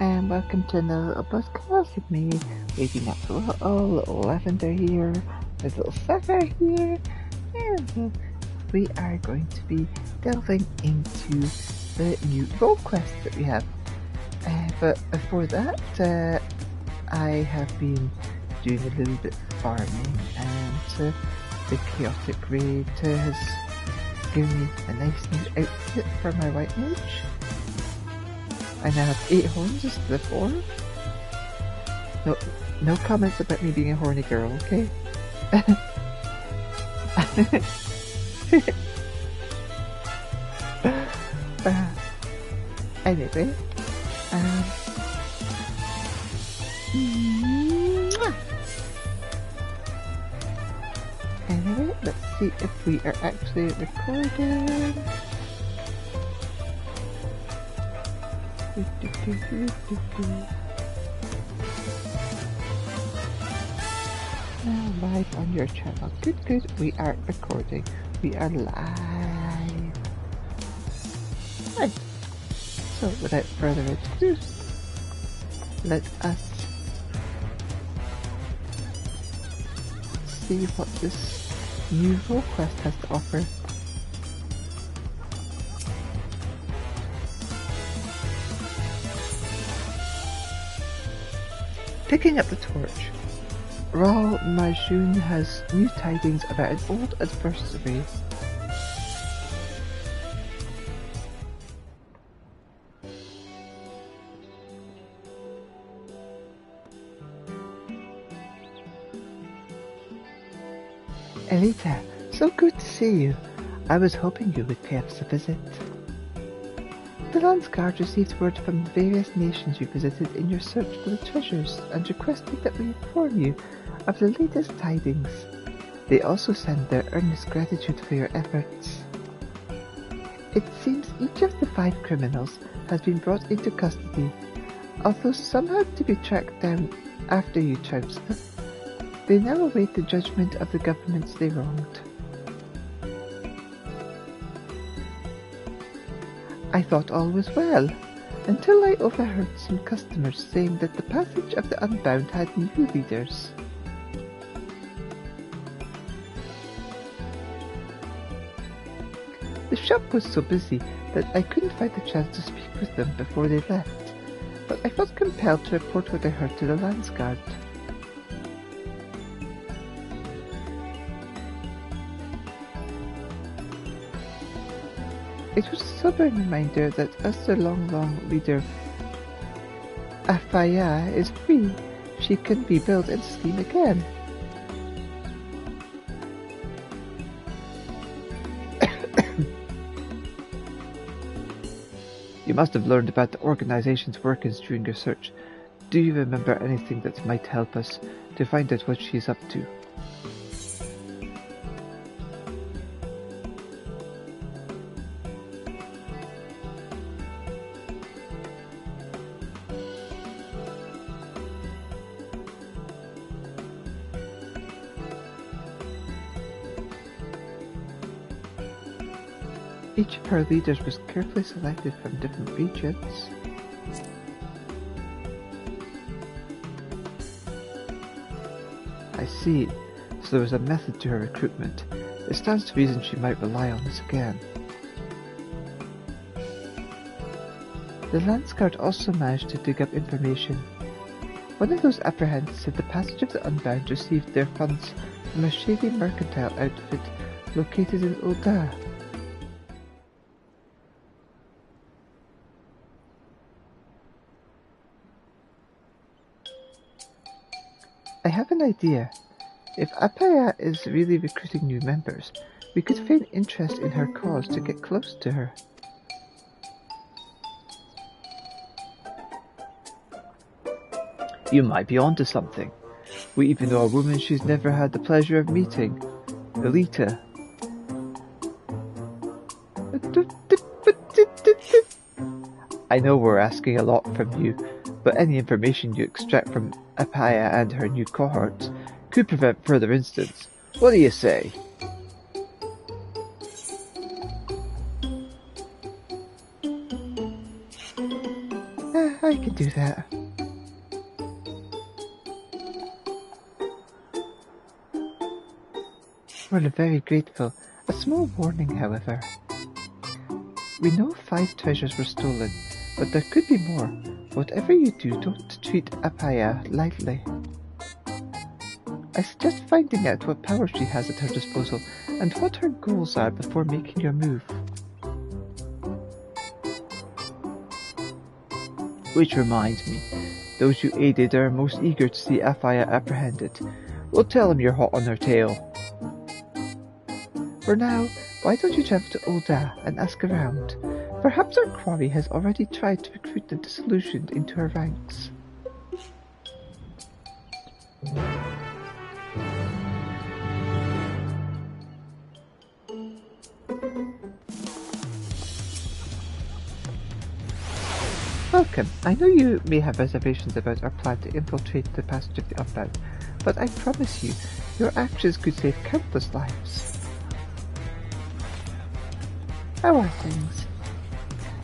And welcome to another little podcast with me, waking up a little Lavender here, there's a little Sapphire here, and we are going to be delving into the new role quest that we have. But before that, I have been doing a little bit of farming, and the chaotic raid has given me a nice new outfit for my white mage. I now have 8 horns instead of 4. No comments about me being a horny girl, okay? Anyway, anyway, let's see if we are actually recording. Now live on your channel. Good. We are recording. We are live. Right. So without further ado, let us see what this new role quest has to offer. Picking up the torch. Raul Majun has new tidings about an old adversary. Elita, so good to see you. I was hoping you would pay us a visit. The Landsguard received word from the various nations you visited in your search for the treasures and requested that we inform you of the latest tidings. They also send their earnest gratitude for your efforts. It seems each of the 5 criminals has been brought into custody, although some had to be tracked down after you trounced them. They now await the judgment of the governments they wronged. I thought all was well, until I overheard some customers saying that the Passage of the Unbound had new leaders. The shop was so busy that I couldn't find the chance to speak with them before they left, but I felt compelled to report what I heard to the Landsguard. It was a sobering reminder that as the long leader Afaya is free, she can rebuild and scheme again. You must have learned about the organization's workings during your search. Do you remember anything that might help us to find out what she's up to? Each of her leaders was carefully selected from different regions. I see. So there was a method to her recruitment. It stands to reason she might rely on this again. The Landsguard also managed to dig up information. One of those apprehended said the Passage of the Unbound received their funds from a shady mercantile outfit located in Oda. I have an idea. If Apaya is really recruiting new members, we could feign interest in her cause to get close to her. You might be onto something. We even know a woman she's never had the pleasure of meeting, Elita. I know we're asking a lot from you, but any information you extract from Apaya and her new cohorts could prevent further incidents. What do you say? I can do that. We're very grateful. A small warning, however. We know 5 treasures were stolen, but there could be more. Whatever you do, don't treat Apaya lightly. I suggest finding out what power she has at her disposal and what her goals are before making your move. Which reminds me, those you aided are most eager to see Apaya apprehended. We'll tell them you're hot on their tail. For now, why don't you travel to Ul'dah and ask around? Perhaps our quarry has already tried to recruit the disillusioned into her ranks. Welcome. I know you may have reservations about our plan to infiltrate the passage of the Unbound, but I promise you, your actions could save countless lives. How are things?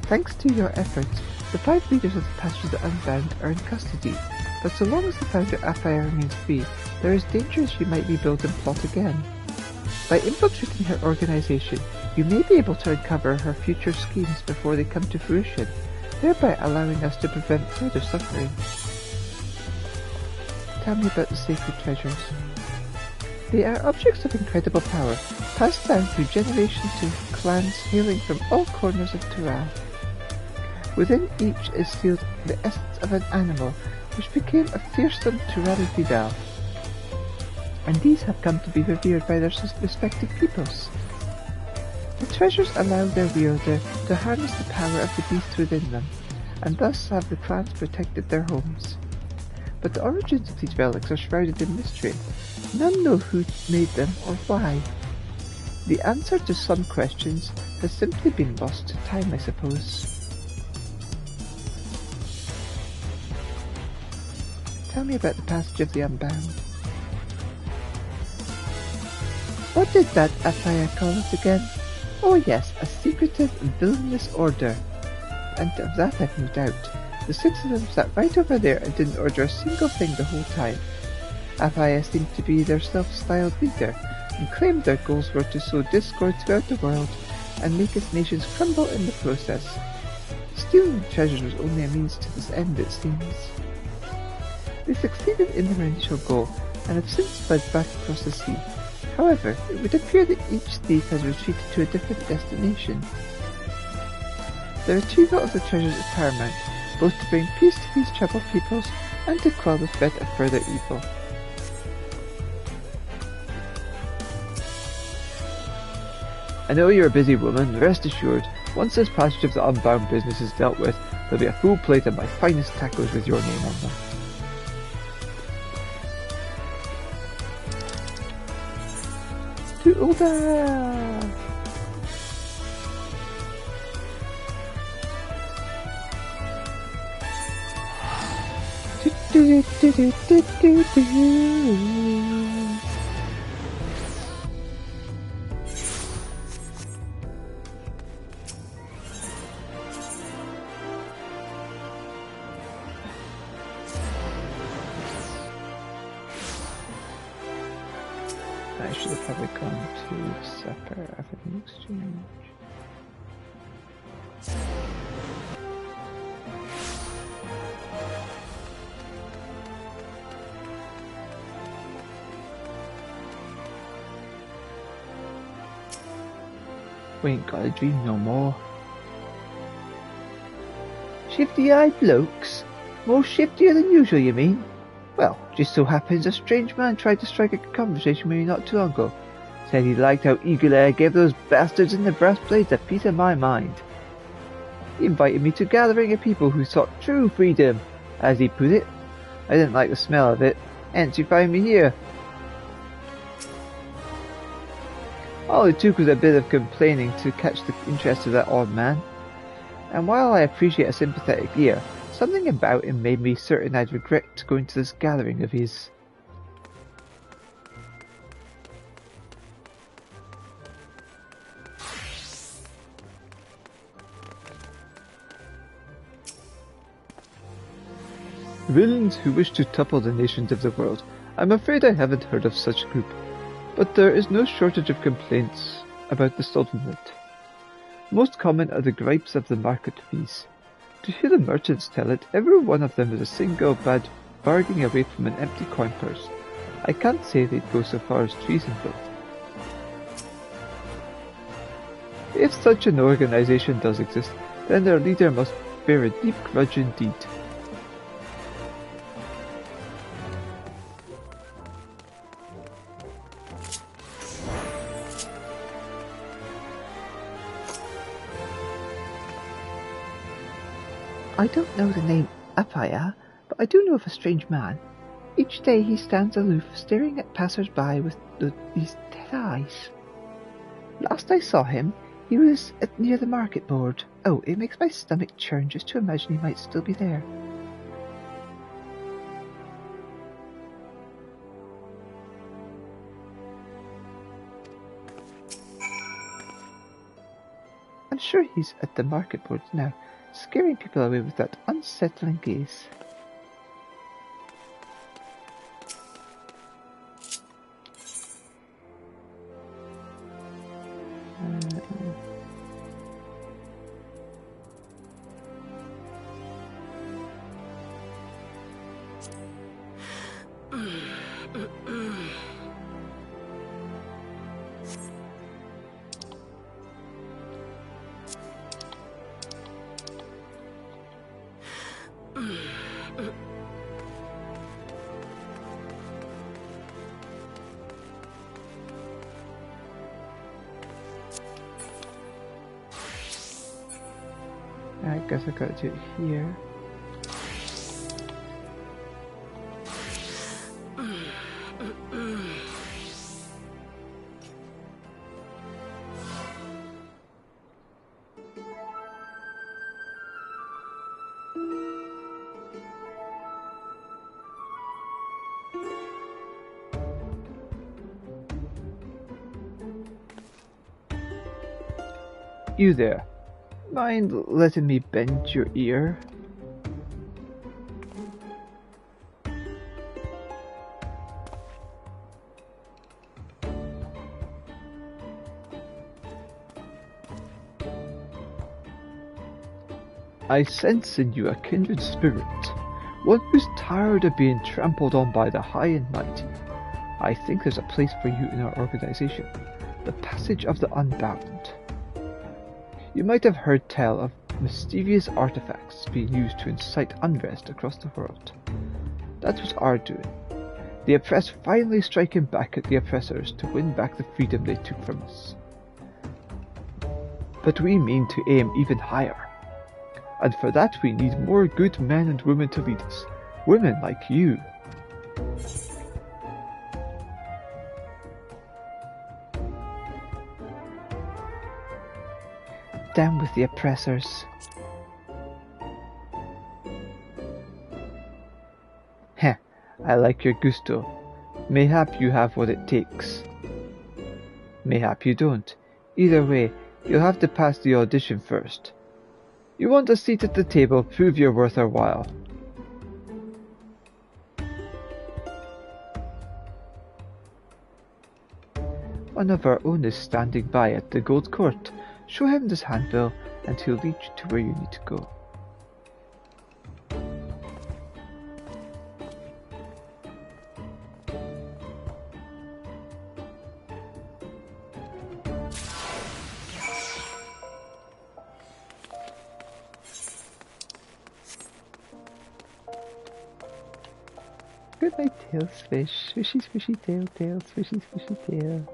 Thanks to your efforts, the 5 leaders of the passage of the Unbound are in custody, but so long as the founder Apaya remains free, there is danger she might rebuild and plot again. By infiltrating her organization, you may be able to uncover her future schemes before they come to fruition, thereby allowing us to prevent further suffering. Tell me about the sacred treasures. They are objects of incredible power, passed down through generations to clans hailing from all corners of Tural. Within each is sealed the essence of an animal, which became a fearsome Turali Vidal, and these have come to be revered by their respective peoples. The treasures allow their wielder to harness the power of the beast within them, and thus have the clans protected their homes. But the origins of these relics are shrouded in mystery. None know who made them or why. The answer to some questions has simply been lost to time, I suppose. Tell me about the passage of the Unbound. What did that Apaya call it again? Oh yes, a secretive, villainous order. And of that I've no doubt. The 6 of them sat right over there and didn't order a single thing the whole time. Apaya seemed to be their self-styled leader, and claimed their goals were to sow discord throughout the world and make its nations crumble in the process. Stealing the treasures was only a means to this end, it seems. They succeeded in their initial goal, and have since fled back across the sea. However, it would appear that each thief has retreated to a different destination. The retrieval of the treasures is paramount, both to bring peace to these troubled peoples and to quell the threat of further evil. I know you're a busy woman. Rest assured, once this passage of the Unbound business is dealt with, there'll be a full plate of my finest tacos with your name on them. To Ul'dah! I should have probably gone to Supper after the exchange. We ain't got a dream no more. Shifty-eyed blokes? More shiftier than usual, you mean? Well, just so happens a strange man tried to strike a conversation with me not too long ago. Said he liked how eagerly I gave those bastards in the brass blades a piece of my mind. He invited me to a gathering of people who sought true freedom, as he put it. I didn't like the smell of it, hence you find me here. All it took was a bit of complaining to catch the interest of that odd man. And while I appreciate a sympathetic ear, something about him made me certain I'd regret going to this gathering of his. Villains who wish to topple the nations of the world. I'm afraid I haven't heard of such a group, but there is no shortage of complaints about the Sultanate. Most common are the gripes of the market fees. To hear the merchants tell it, every one of them is a single bad bargaining away from an empty coin purse. I can't say they'd go so far as treason though. If such an organization does exist, then their leader must bear a deep grudge indeed. I don't know the name Apaya, but I do know of a strange man. Each day he stands aloof, staring at passers-by with these dead eyes. Last I saw him, he was near the market board. Oh, it makes my stomach churn just to imagine he might still be there. I'm sure he's at the market board now, scaring people away with that unsettling gaze. I guess I gotta do it here. You there. Mind letting me bend your ear? I sense in you a kindred spirit, one who's tired of being trampled on by the high and mighty. I think there's a place for you in our organization, the Passage of the Unbound. You might have heard tell of mysterious artifacts being used to incite unrest across the world. That was our doing. The oppressed finally striking back at the oppressors to win back the freedom they took from us. But we mean to aim even higher. And for that we need more good men and women to lead us. Women like you. Down with the oppressors. Heh, I like your gusto. Mayhap you have what it takes. Mayhap you don't. Either way, you'll have to pass the audition first. You want a seat at the table, prove you're worth our while. One of our own is standing by at the Gold Court. Show him this handbill, and he'll lead you to where you need to go. Good night, tail, swish. Swishy, swishy, tail, tail, swishy, swishy, tail.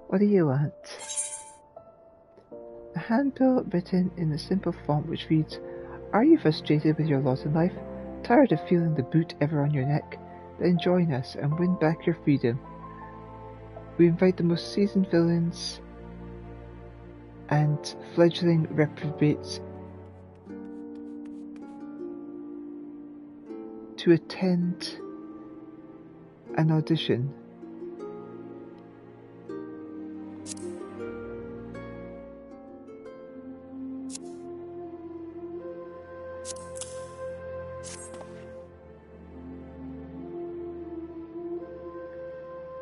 What do you want? A handbill written in a simple font which reads, "Are you frustrated with your lot in life? Tired of feeling the boot ever on your neck? Then join us and win back your freedom. We invite the most seasoned villains and fledgling reprobates to attend an audition.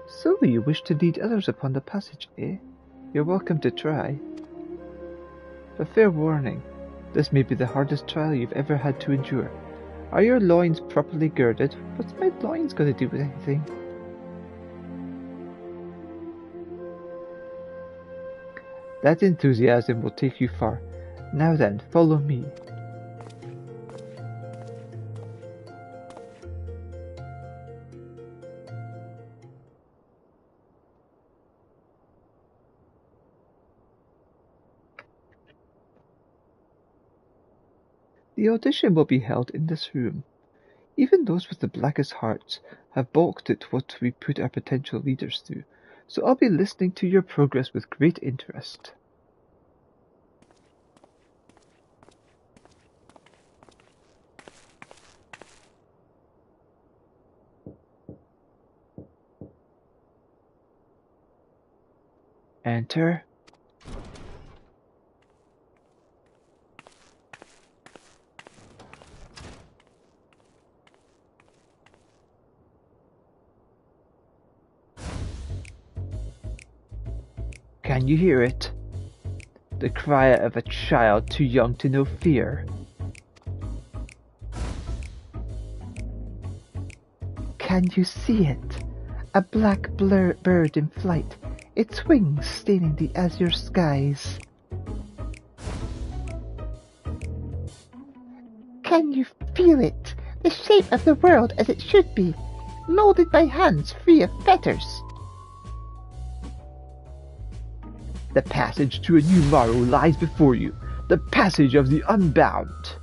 So you wish to lead others upon the passage, eh? You're welcome to try. But fair warning, this may be the hardest trial you've ever had to endure. Are your loins properly girded? What's my loins got to do with anything? That enthusiasm will take you far. Now then, follow me. The audition will be held in this room. Even those with the blackest hearts have balked at what we put our potential leaders through, so I'll be listening to your progress with great interest. Enter. Can you hear it? The cry of a child too young to know fear. Can you see it? A black bird in flight, its wings staining the azure skies. Can you feel it? The shape of the world as it should be, molded by hands free of fetters. The passage to a new morrow lies before you, the passage of the unbound.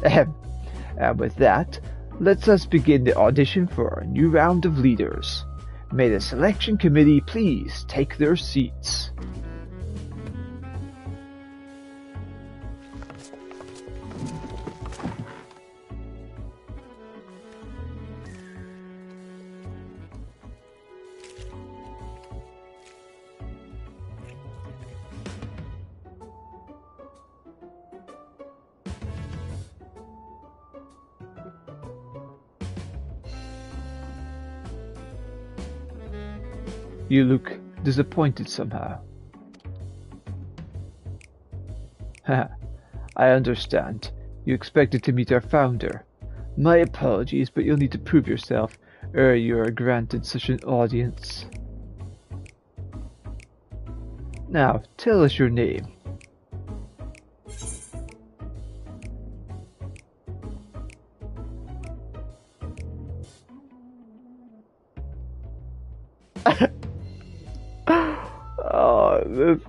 Ahem. And with that, let us begin the audition for our new round of leaders. May the selection committee please take their seats. You look disappointed somehow. Haha, I understand. You expected to meet our founder. My apologies, but you'll need to prove yourself ere you are granted such an audience. Now, tell us your name. Oh, this...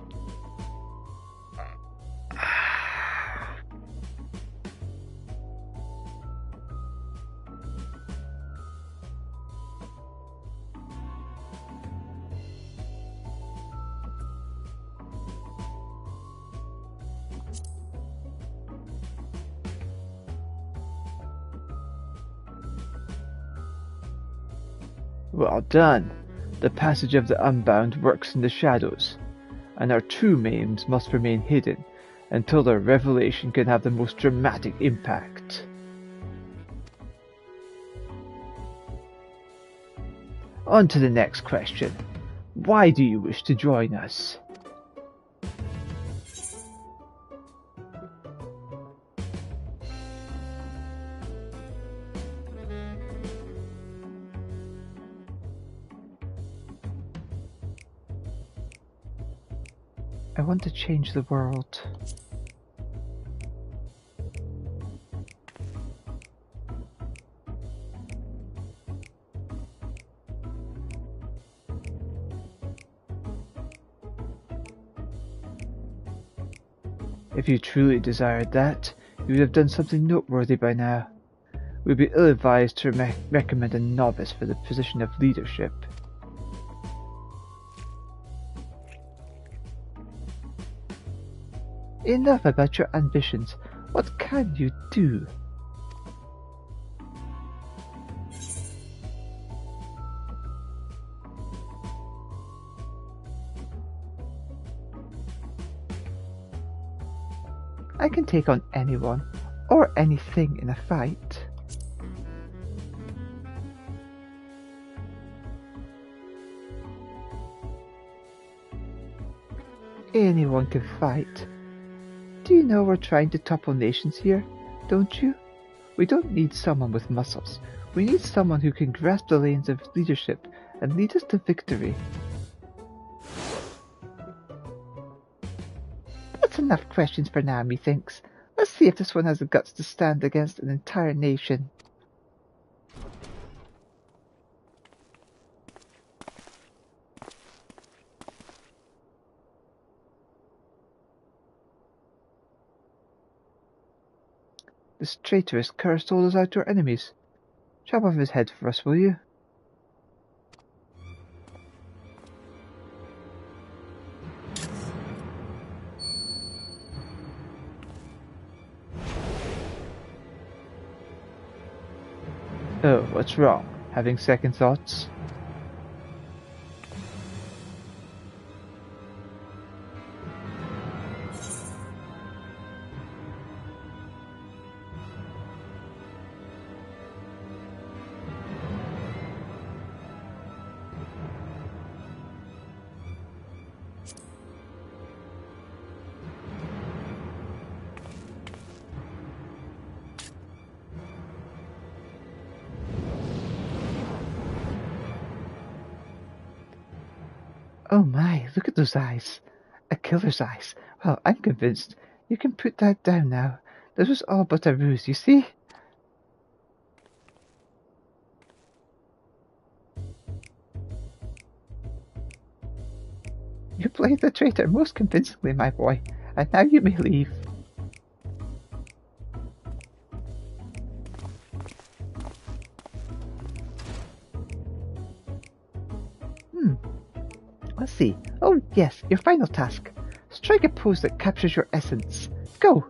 Well done. The passage of the Unbound works in the shadows, and our true names must remain hidden until their revelation can have the most dramatic impact. On to the next question. Why do you wish to join us? I want to change the world. If you truly desired that, you would have done something noteworthy by now. We'd be ill-advised to recommend a novice for the position of leadership. Enough about your ambitions. What can you do? I can take on anyone, or anything in a fight. Anyone can fight. Do you know we're trying to topple nations here, don't you? We don't need someone with muscles. We need someone who can grasp the reins of leadership and lead us to victory. That's enough questions for now, methinks. Let's see if this one has the guts to stand against an entire nation. This traitorous cur sold us out to our enemies. Chop off his head for us, will you? Oh, what's wrong? Having second thoughts? Oh my, look at those eyes. A killer's eyes. Well, I'm convinced. You can put that down now. This was all but a ruse, you see? You played the traitor most convincingly, my boy, and now you may leave. Let's see. Oh yes, your final task. Strike a pose that captures your essence. Go!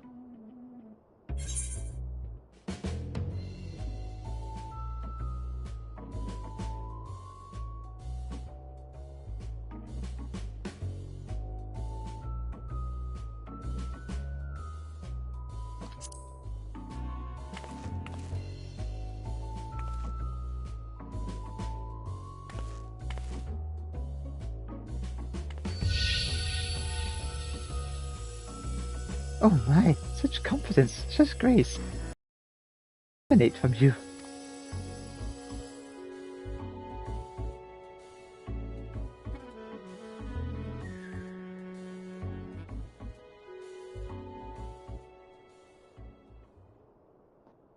Oh my, such confidence, such grace. Emanate from you.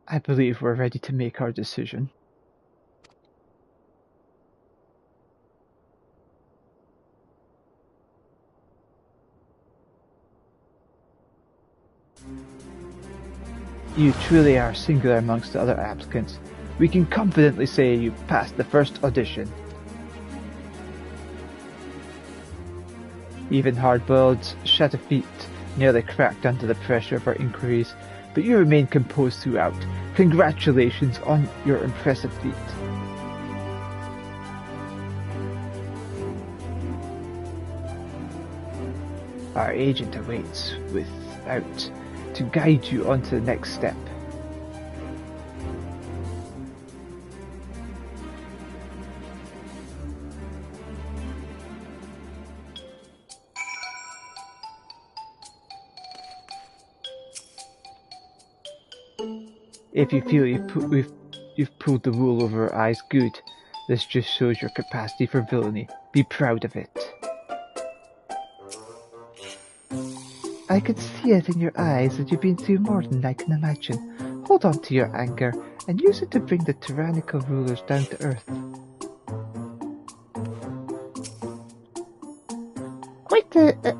I believe we're ready to make our decision. You truly are singular amongst the other applicants. We can confidently say you passed the first audition. Even hard-boiled shatter feet nearly cracked under the pressure of our inquiries, but you remained composed throughout. Congratulations on your impressive feat. Our agent awaits without to guide you on to the next step. If you feel you've pulled the wool over our eyes, good. This just shows your capacity for villainy. Be proud of it. I can see it in your eyes that you've been through more than I can imagine. Hold on to your anger and use it to bring the tyrannical rulers down to earth. Quite a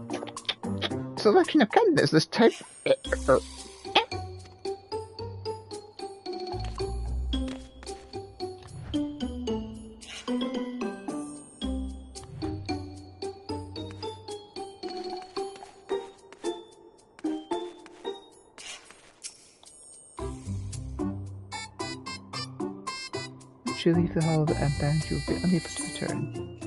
selection of candidates this time. Once you leave the Hall of the Unbound, you will be unable to return.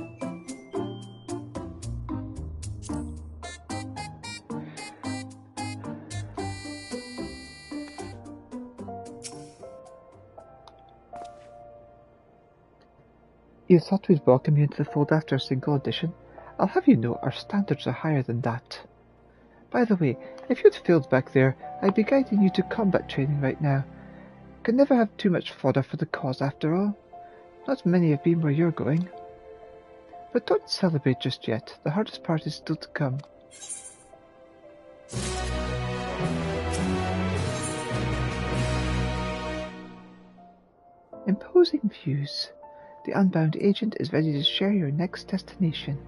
You thought we'd welcome you into the fold after a single edition? I'll have you know our standards are higher than that. By the way, if you'd failed back there, I'd be guiding you to combat training right now. Could never have too much fodder for the cause after all. Not many have been where you're going. But don't celebrate just yet, the hardest part is still to come. Imposing views. The Unbound agent is ready to share your next destination.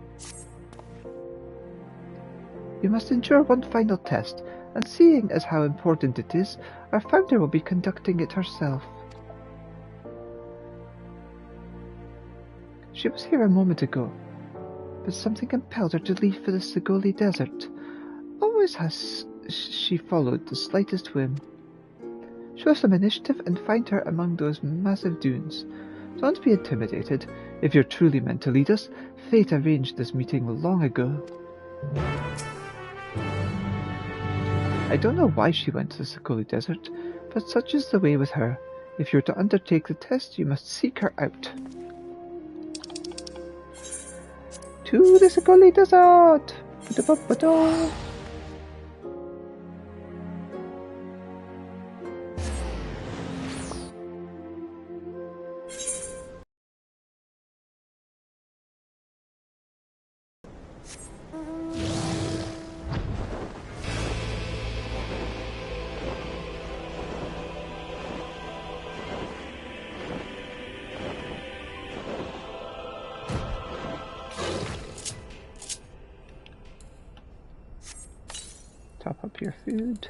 You must endure one final test, and seeing as how important it is, our founder will be conducting it herself. She was here a moment ago, but something compelled her to leave for the Sigoli Desert. Always has she followed the slightest whim. Show some initiative and find her among those massive dunes. Don't be intimidated. If you're truly meant to lead us, fate arranged this meeting long ago. I don't know why she went to the Sigoli Desert, but such is the way with her. If you're to undertake the test, you must seek her out. To the Sigoli Desert! Ba-da-ba-ba-da. Top up your food.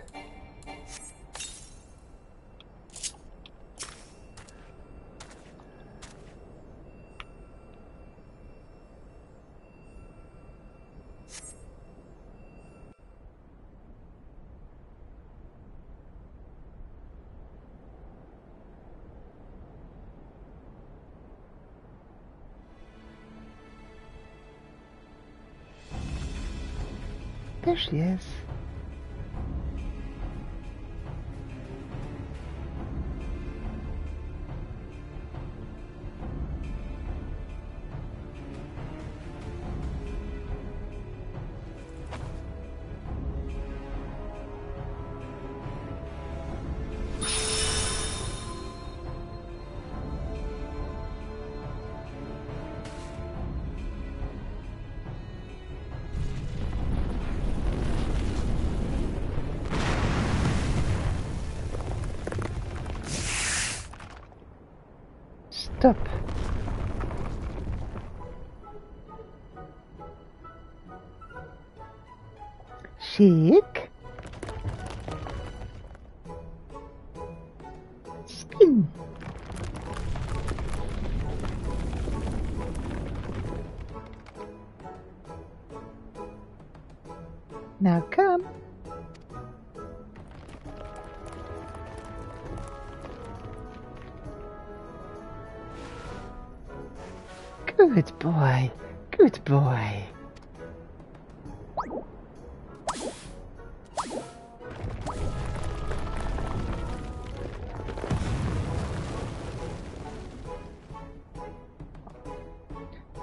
There she is. Stop. Shake. Spin. Now come. Good boy, good boy.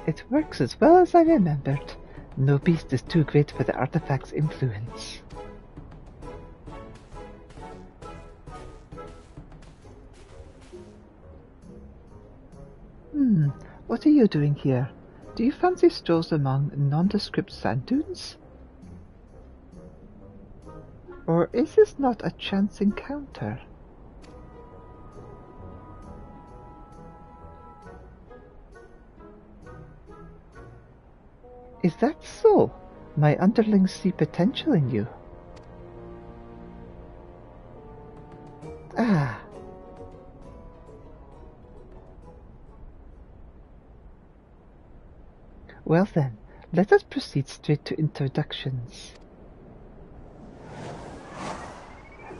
It works as well as I remembered. No beast is too great for the artifact's influence. What are you doing here? Do you fancy strolls among nondescript sand dunes? Or is this not a chance encounter? Is that so? My underlings see potential in you. Ah. Well then, let us proceed straight to introductions.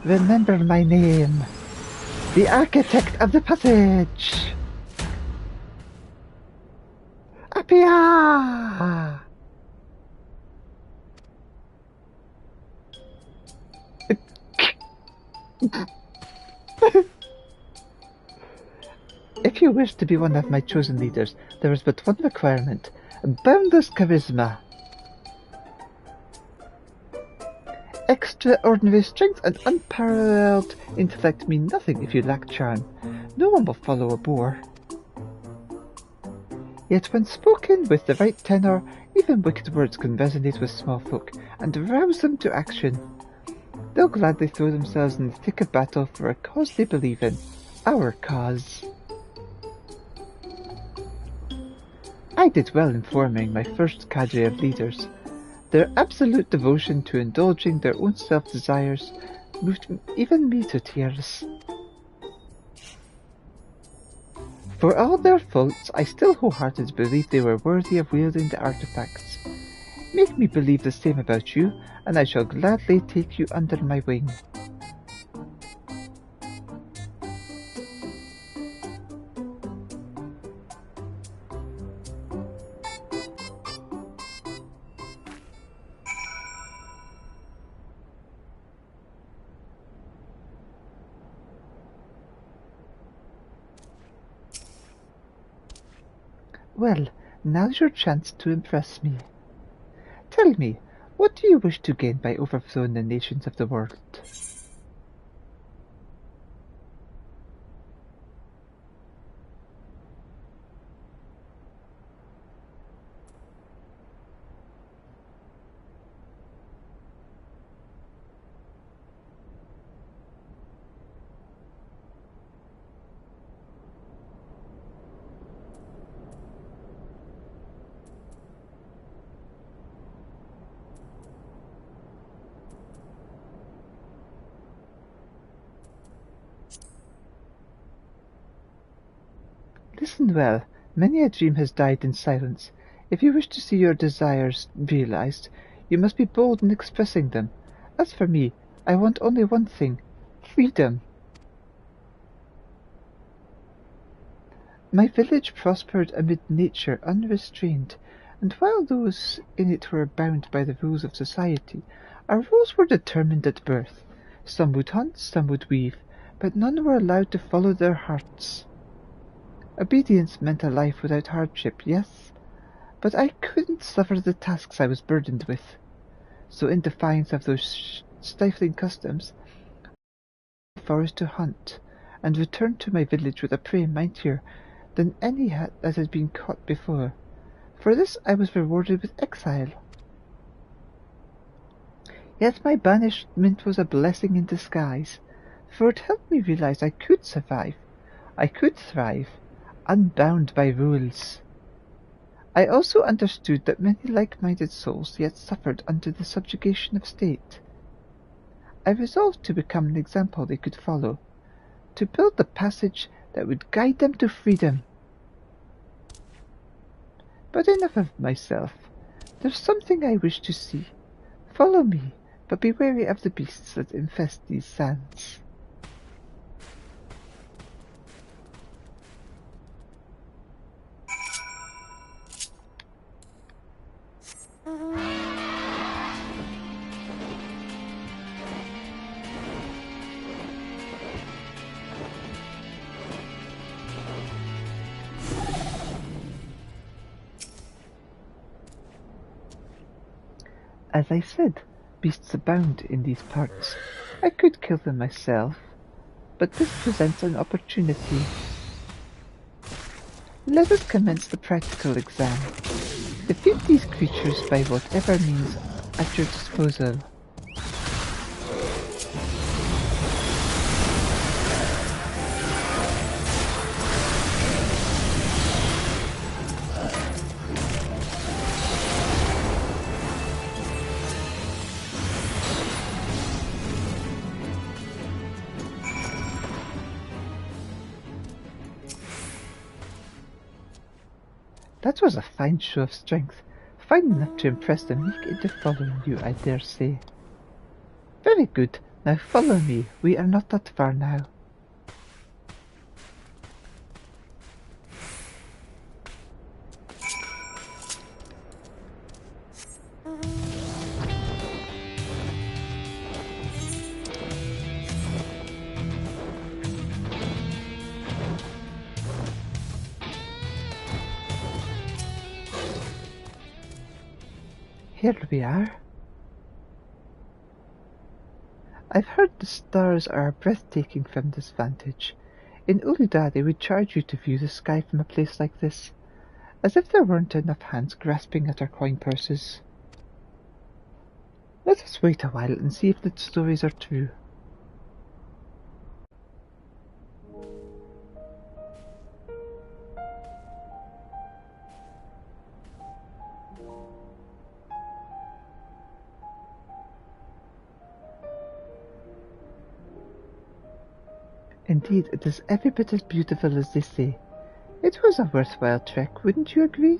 Remember my name, the Architect of the Passage! Pia! If you wish to be one of my chosen leaders, there is but one requirement: boundless charisma. Extraordinary strength and unparalleled intellect mean nothing if you lack charm. No one will follow a bore. Yet when spoken with the right tenor, even wicked words can resonate with small folk and rouse them to action. They'll gladly throw themselves in the thick of battle for a cause they believe in. Our cause. I did well in forming my first cadre of leaders. Their absolute devotion to indulging their own self-desires moved even me to tears. For all their faults, I still wholeheartedly believed they were worthy of wielding the artifacts. Make me believe the same about you, and I shall gladly take you under my wing. Well, now's your chance to impress me. Tell me, what do you wish to gain by overthrowing the nations of the world? Listen well, many a dream has died in silence. If you wish to see your desires realized, you must be bold in expressing them. As for me, I want only one thing: freedom. My village prospered amid nature unrestrained, and while those in it were bound by the rules of society, our rules were determined at birth. Some would hunt, some would weave, but none were allowed to follow their hearts. Obedience meant a life without hardship, yes, but I couldn't suffer the tasks I was burdened with. So in defiance of those stifling customs, I went to the forest to hunt, and returned to my village with a prey mightier than any that had been caught before. For this I was rewarded with exile. Yet my banishment was a blessing in disguise, for it helped me realize I could survive. I could thrive, unbound by rules. I also understood that many like-minded souls yet suffered under the subjugation of state. I resolved to become an example they could follow, to build the passage that would guide them to freedom. But enough of myself. There's something I wish to see. Follow me, but be wary of the beasts that infest these sands. As I said, beasts abound in these parts. I could kill them myself, but this presents an opportunity. Let us commence the practical exam. Defeat these creatures by whatever means at your disposal. That was a fine show of strength, fine enough to impress the meek into following you, I dare say. Very good, now follow me, we are not that far now. Here we are. I've heard the stars are breathtaking from this vantage. In Uludar they would charge you to view the sky from a place like this, as if there weren't enough hands grasping at our coin purses. Let us wait a while and see if the stories are true. Indeed, it is every bit as beautiful as they say. It was a worthwhile trek, wouldn't you agree?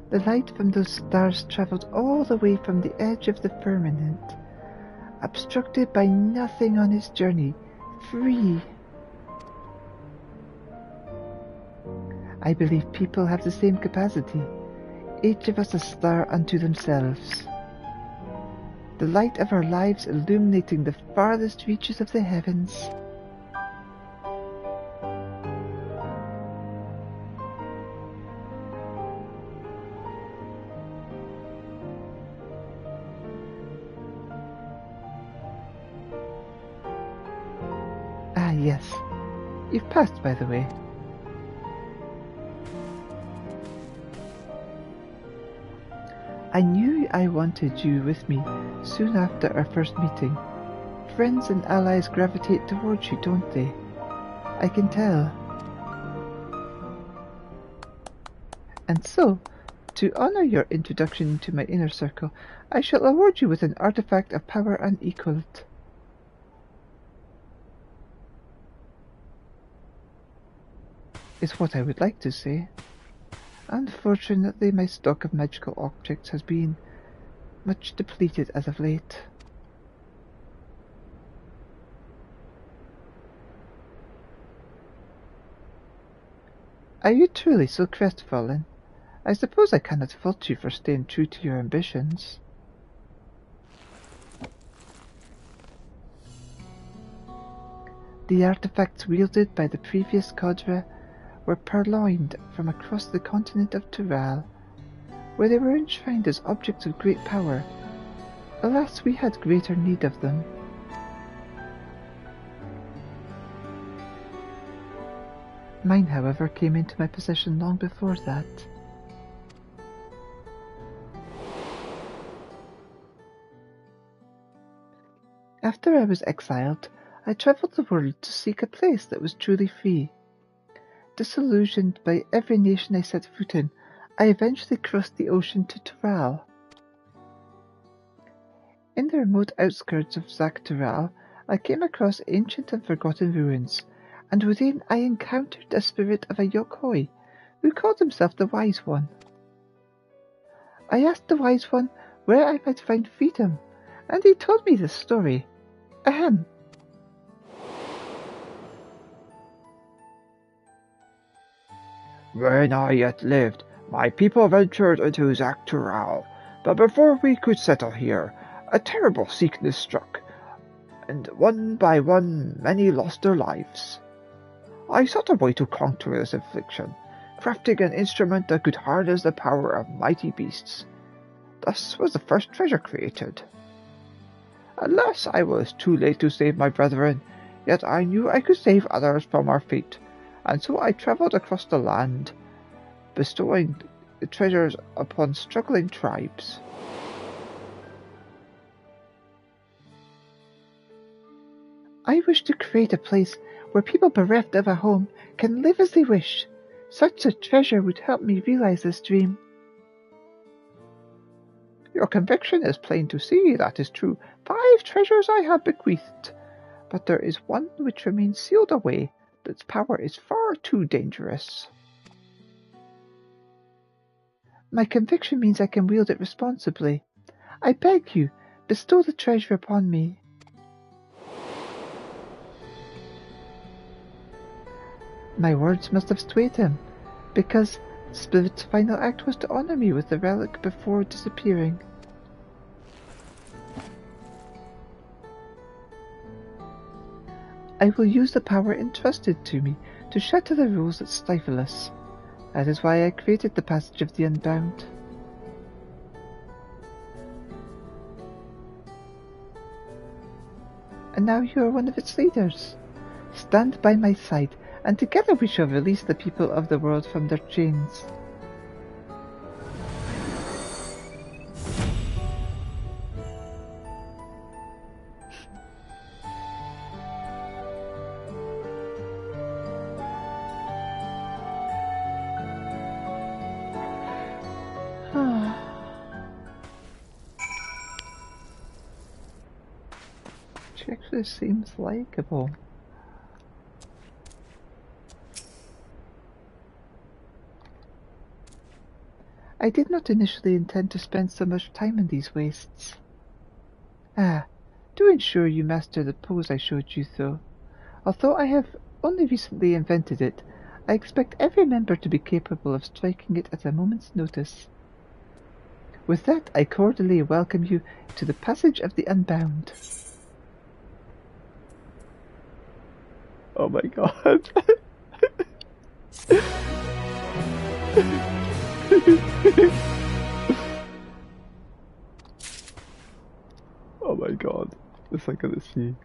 The light from those stars travelled all the way from the edge of the firmament, obstructed by nothing on its journey, free. I believe people have the same capacity, each of us a star unto themselves. The light of our lives illuminating the farthest reaches of the heavens. Ah, yes. You've passed, by the way. I knew I wanted you with me soon after our first meeting. Friends and allies gravitate towards you, don't they? I can tell. And so, to honour your introduction into my inner circle, I shall award you with an artifact of power unequalled. Is what I would like to say. Unfortunately, my stock of magical objects has been much depleted as of late. Are you truly so crestfallen? I suppose I cannot fault you for staying true to your ambitions. The artifacts wielded by the previous cadre were purloined from across the continent of Tural, where they were enshrined as objects of great power. Alas, we had greater need of them. Mine, however, came into my possession long before that. After I was exiled, I travelled the world to seek a place that was truly free. Disillusioned by every nation I set foot in, I eventually crossed the ocean to Tural. In the remote outskirts of Tural, I came across ancient and forgotten ruins, and within I encountered a spirit of a Yokoi, who called himself the Wise One. I asked the Wise One where I might find freedom, and he told me this story. Ahem. When I yet lived, my people ventured into Tural, but before we could settle here, a terrible sickness struck, and one by one many lost their lives. I sought a way to counter this affliction, crafting an instrument that could harness the power of mighty beasts. Thus was the first treasure created. Alas, I was too late to save my brethren, yet I knew I could save others from our fate, and so I travelled across the land, bestowing the treasures upon struggling tribes. I wish to create a place where people bereft of a home can live as they wish. Such a treasure would help me realize this dream. Your conviction is plain to see, that is true. 5 treasures I have bequeathed, but there is one which remains sealed away. Its power is far too dangerous. My conviction means I can wield it responsibly. I beg you, bestow the treasure upon me. My words must have swayed him, because the spirit's final act was to honor me with the relic before disappearing. I will use the power entrusted to me to shatter the rules that stifle us. That is why I created the Passage of the Unbound. And now you are one of its leaders. Stand by my side, and together we shall release the people of the world from their chains. She actually seems likable. I did not initially intend to spend so much time in these wastes. Do ensure you master the pose I showed you, though. Although I have only recently invented it, I expect every member to be capable of striking it at a moment's notice. With that, I cordially welcome you to the Passage of the Unbound. Oh my god. Oh my god. This I gotta see.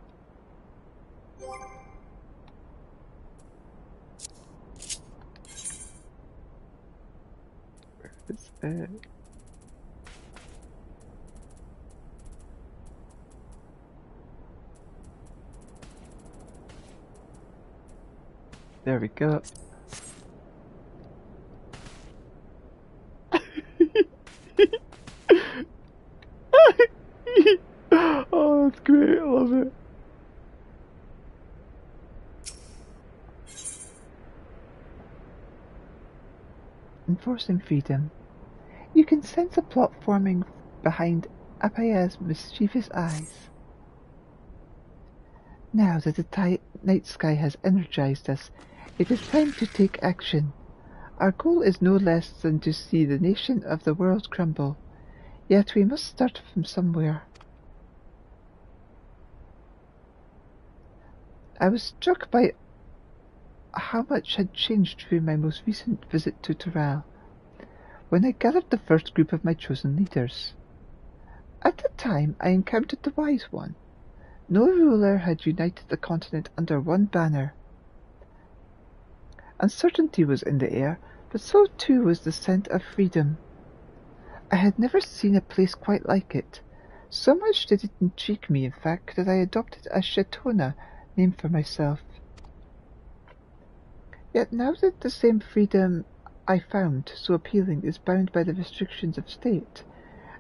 Where is it? There we go. Oh, that's great. I love it. Enforcing freedom. You can sense a plot forming behind Apaya's mischievous eyes. Now that the night sky has energized us, it is time to take action. Our goal is no less than to see the nation of the world crumble. Yet we must start from somewhere. I was struck by how much had changed during my most recent visit to Toral, when I gathered the first group of my chosen leaders. At the time, I encountered the Wise One. No ruler had united the continent under one banner. Uncertainty was in the air, but so too was the scent of freedom. I had never seen a place quite like it. So much did it intrigue me, in fact, that I adopted a Shatona name for myself. Yet now that the same freedom I found so appealing is bound by the restrictions of state,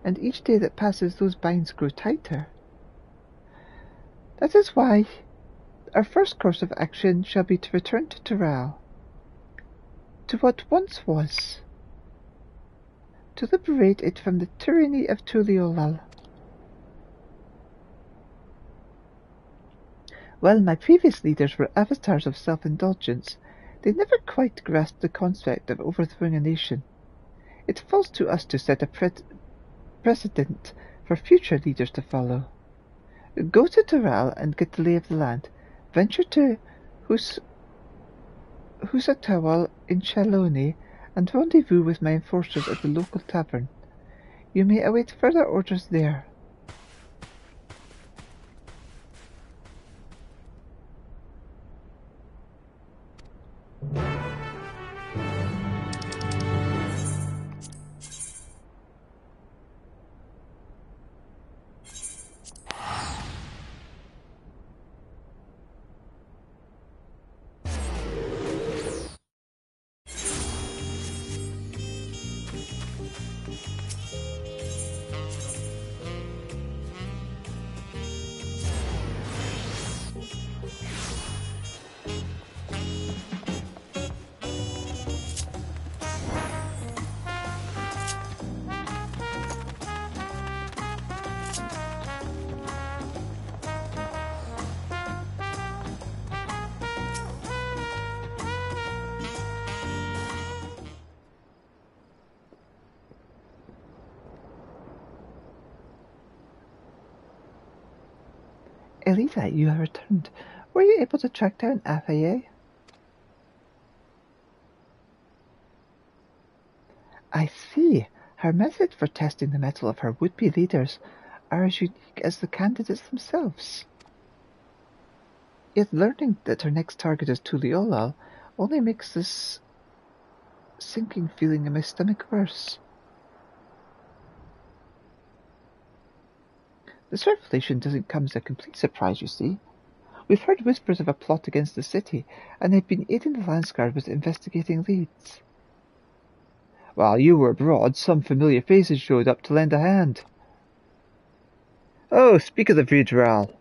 and each day that passes those binds grow tighter. That is why our first course of action shall be to return to Toral, to what once was, to liberate it from the tyranny of Tuliolal. While my previous leaders were avatars of self-indulgence, they never quite grasped the concept of overthrowing a nation. It falls to us to set a precedent for future leaders to follow. Go to Toral and get the lay of the land. Venture to Husatawal in Chalone and rendezvous with my enforcers at the local tavern. You may await further orders there. Elita, you have returned. Were you able to track down Afaye? I see. Her method for testing the mettle of her would-be leaders are as unique as the candidates themselves. Yet learning that her next target is Tuliolal only makes this sinking feeling in my stomach worse. This revelation doesn't come as a complete surprise, you see. We've heard whispers of a plot against the city, and they've been aiding the Landsguard with investigating leads. While you were abroad, some familiar faces showed up to lend a hand. Oh, speak of the Vidral.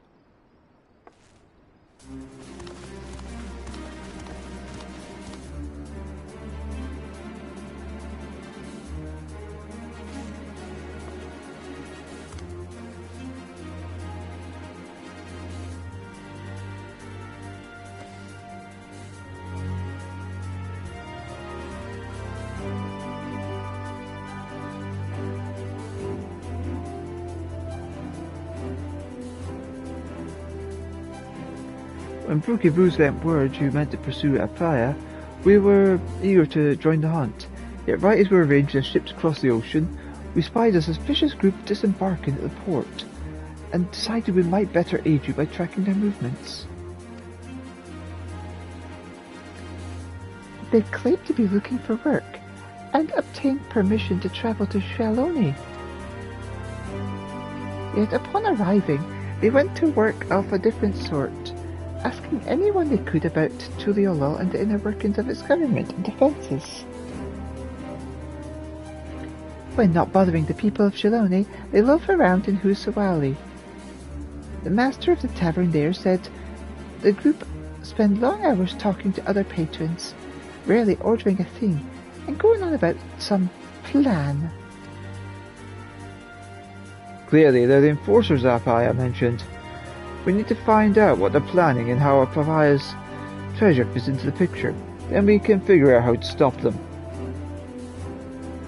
When Brookie Bruce lent word you meant to pursue Apaya, we were eager to join the hunt. Yet right as we were arranging a ship to cross the ocean, we spied a suspicious group disembarking at the port, and decided we might better aid you by tracking their movements. They claimed to be looking for work, and obtained permission to travel to Shaloni. Yet upon arriving, they went to work of a different sort, asking anyone they could about Tuliolal and the inner workings of its government and defences. When not bothering the people of Shaloni, they loaf around in Husawali. The master of the tavern there said the group spend long hours talking to other patrons, rarely ordering a thing, and going on about some plan. Clearly, they're the enforcers Apaya mentioned. We need to find out what they're planning and how Apaya's treasure fits into the picture. Then we can figure out how to stop them.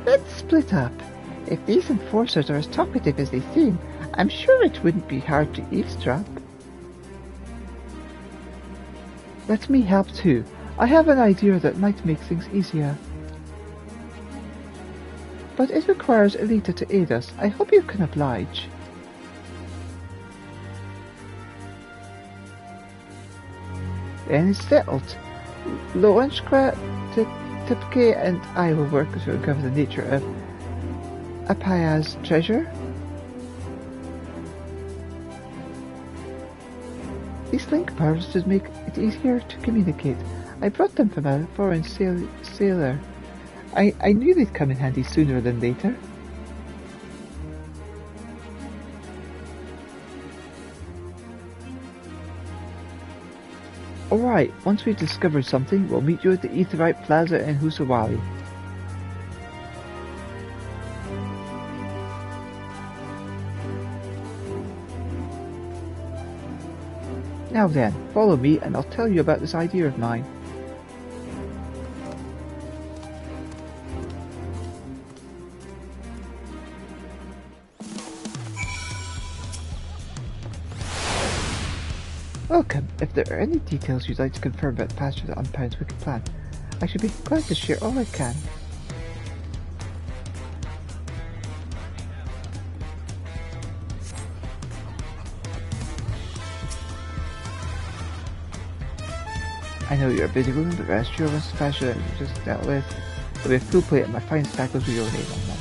Let's split up. If these enforcers are as talkative as they seem, I'm sure it wouldn't be hard to eavesdrop. Let me help too. I have an idea that might make things easier. But it requires Elita to aid us. I hope you can oblige. Then it's settled. Loanshkwa, Tipke, and I will work to uncover the nature of Apaya's treasure. These link powers should make it easier to communicate. I brought them from a foreign sailor. I knew they'd come in handy sooner than later. Alright, once we've discovered something, we'll meet you at the Aetheryte Plaza in Husawali. Now then, follow me and I'll tell you about this idea of mine. Welcome. If there are any details you'd like to confirm about the passage of the Unbound's wicked plan, I should be glad to share all I can. I know you're a busy woman, but rest assured once the passage is just dealt with, there'll be a full plate of my fine spackles with your name on them.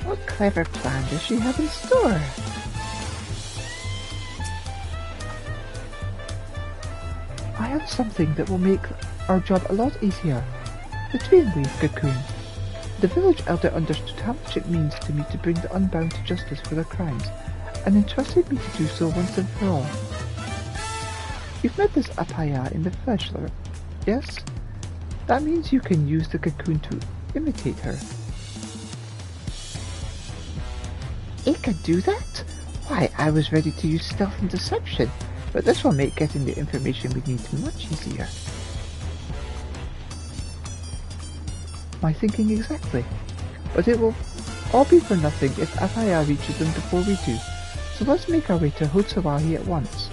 What clever plan does she have in store? I have something that will make our job a lot easier. The Dreamweave cocoon. The village elder understood how much it means to me to bring the Unbound to justice for their crimes, and entrusted me to do so once and for all. You've met this Apaya in the flesh, yes? That means you can use the cocoon to imitate her. It can do that? Why, I was ready to use stealth and deception, but this will make getting the information we need much easier. My thinking exactly, but it will all be for nothing if Apaya reaches them before we do, so let's make our way to Hotsawahi at once.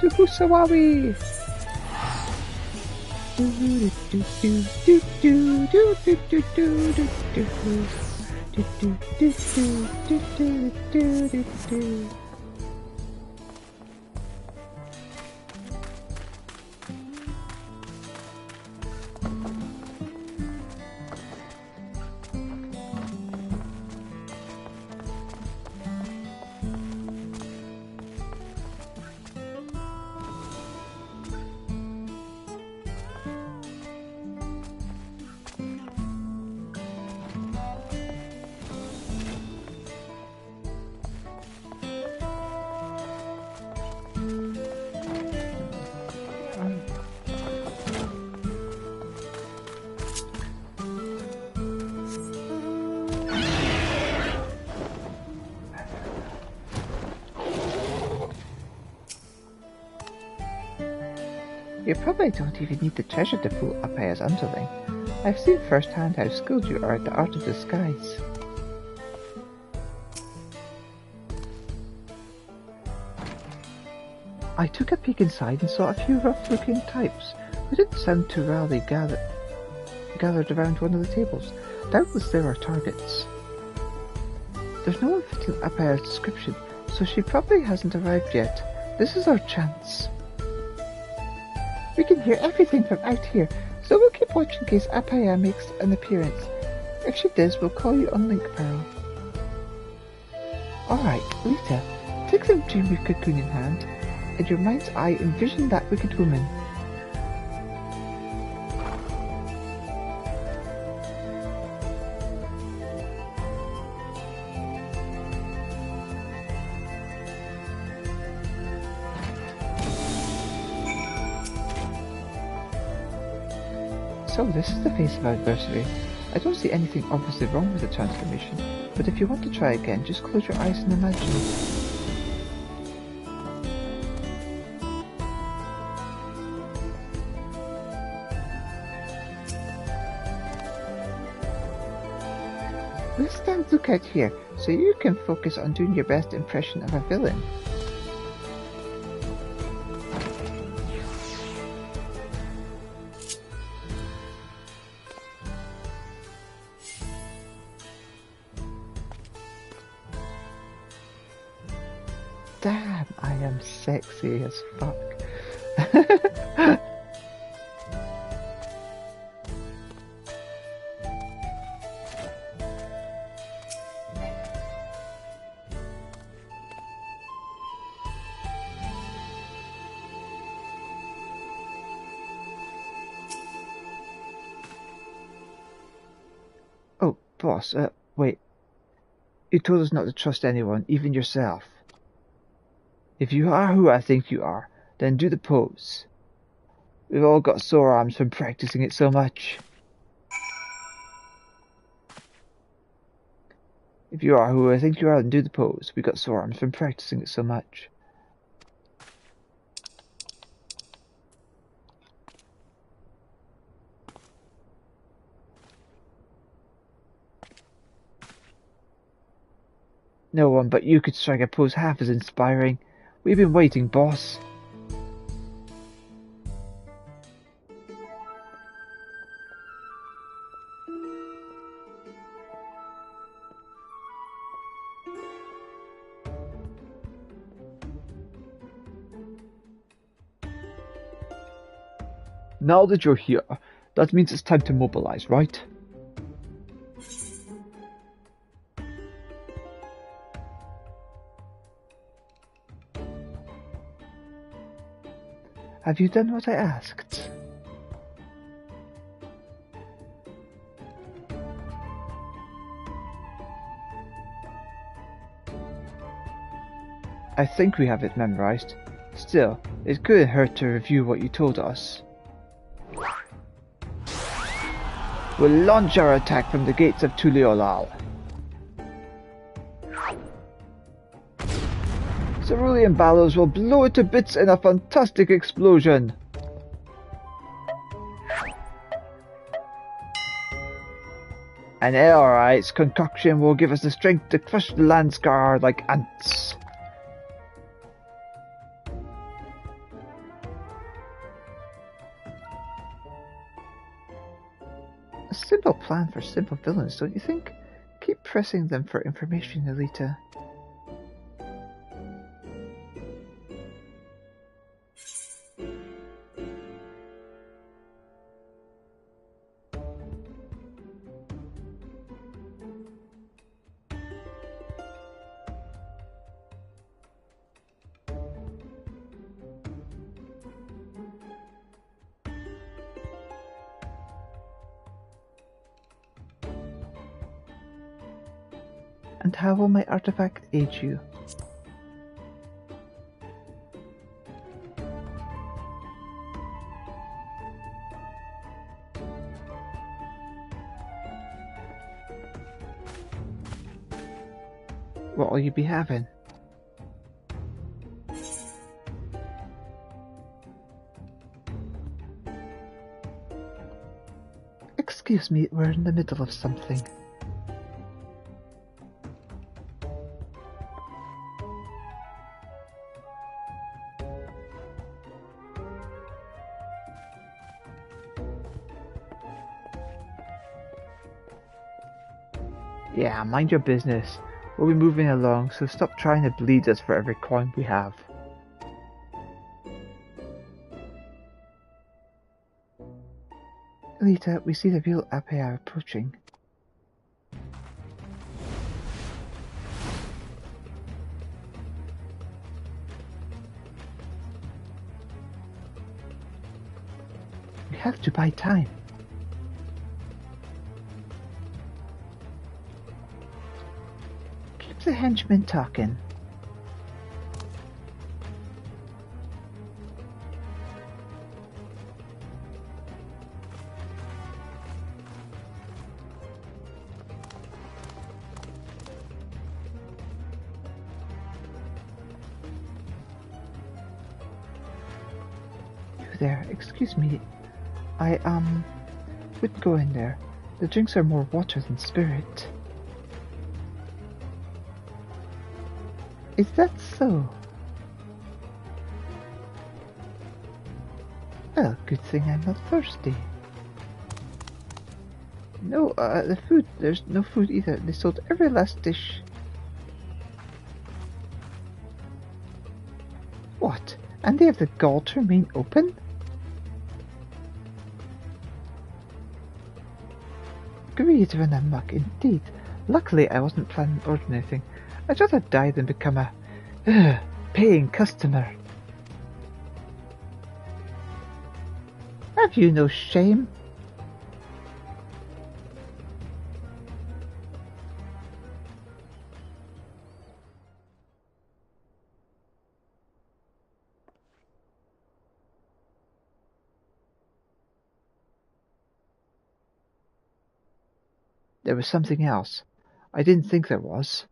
To Hotsawahi! You probably don't even need the treasure to fool Apaya's underling. I've seen firsthand how skilled you are at the art of disguise. I took a peek inside and saw a few rough-looking types who didn't sound too rarely gathered around one of the tables. Doubtless they were targets. There's no one fitting Apaya's description, so she probably hasn't arrived yet. This is our chance. We can hear everything from out here, so we'll keep watching in case Apaya makes an appearance. If she does, we'll call you on Link Pearl. Alright, Lita, take the dreamweave cocoon in hand. In your mind's eye, envision that wicked woman. So this is the face of our adversary. I don't see anything obviously wrong with the transformation, but if you want to try again, just close your eyes and imagine. Let's stand look out here, so you can focus on doing your best impression of a villain. Damn, I am sexy as fuck. Oh, boss, wait. You told us not to trust anyone, even yourself. If you are who I think you are, then do the pose. We've all got sore arms from practicing it so much. If you are who I think you are, then do the pose. We've got sore arms from practicing it so much. No one but you could strike a pose half as inspiring. We've been waiting, boss. Now that you're here, that means it's time to mobilize, right? Have you done what I asked? I think we have it memorized. Still, it couldn't hurt to review what you told us. We'll launch our attack from the gates of Tuliolal. Cerulean Ballows will blow it to bits in a fantastic explosion. And Aelrite's concoction will give us the strength to crush the Landscar like ants. A simple plan for simple villains, don't you think? Keep pressing them for information, Elita. And how will my artifact aid you? What will you be having? Excuse me, we're in the middle of something. Yeah, mind your business. We'll be moving along, so stop trying to bleed us for every coin we have. Elita, we see the real Apea approaching. We have to buy time. The henchman talking. You there, excuse me. I wouldn't go in there. The drinks are more water than spirit. Is that so? Well, good thing I'm not thirsty. No, the food, there's no food either. They sold every last dish. What? And they have the gall to remain open? Greed run amok, indeed. Luckily, I wasn't planning on ordering anything. I'd rather die than become a paying customer. Have you no shame? There was something else. I didn't think there was.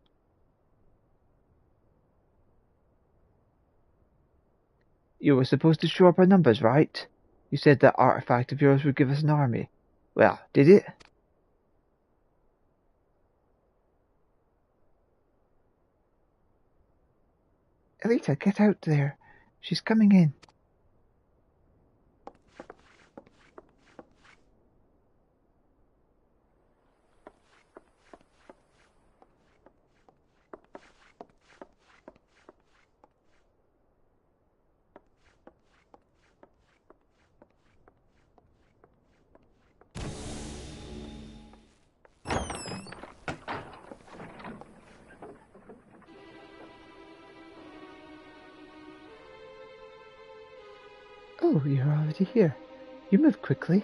You were supposed to show up our numbers, right? You said that artifact of yours would give us an army. Well, did it? Elita, get out there. She's coming in. Oh, you're already here. You move quickly.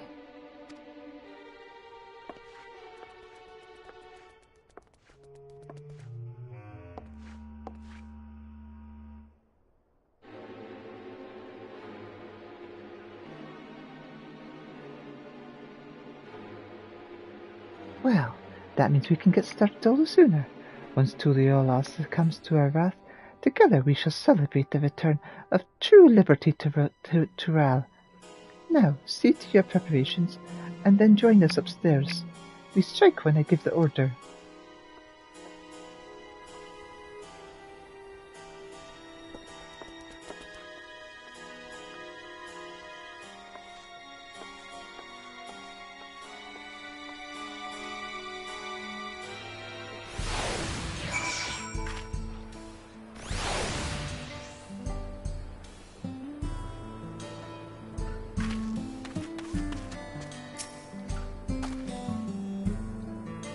Well, that means we can get started all the sooner. Once Tuliolaus succumbs to our wrath, Together we shall celebrate the return of true liberty to Ral. Now, see to your preparations, and then join us upstairs. We strike when I give the order.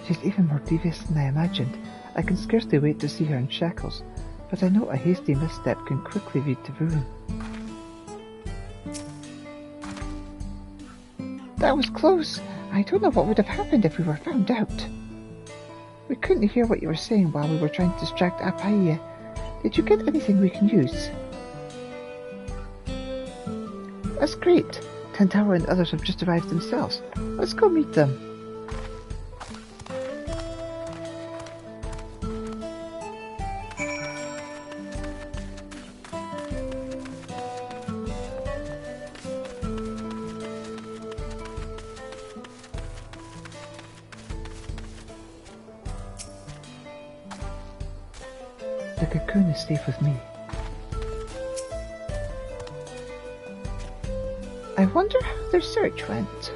She's even more devious than I imagined. I can scarcely wait to see her in shackles, but I know a hasty misstep can quickly lead to ruin. That was close. I don't know what would have happened if we were found out. We couldn't hear what you were saying while we were trying to distract Apaya. Did you get anything we can use? That's great. Tantawa and others have just arrived themselves. Let's go meet them. The cocoon is safe with me. I wonder how their search went.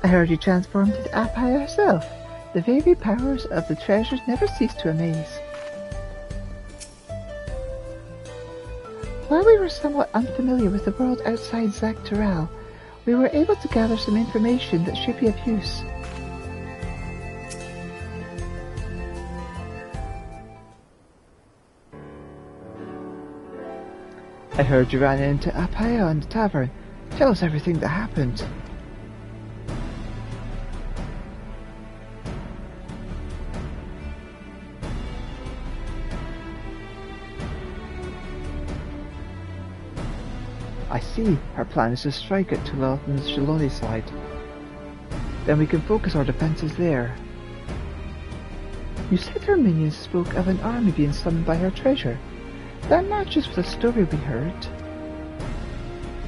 I heard you transformed into Apaya herself. The very powers of the treasures never cease to amaze. While we were somewhat unfamiliar with the world outside Zaktaral, we were able to gather some information that should be of use. I heard you ran into Apaya in the tavern. Tell us everything that happened. I see. Her plan is to strike at Tulel from the Shaloni side. Then we can focus our defences there. You said her minions spoke of an army being summoned by her treasure. That matches with the story we heard.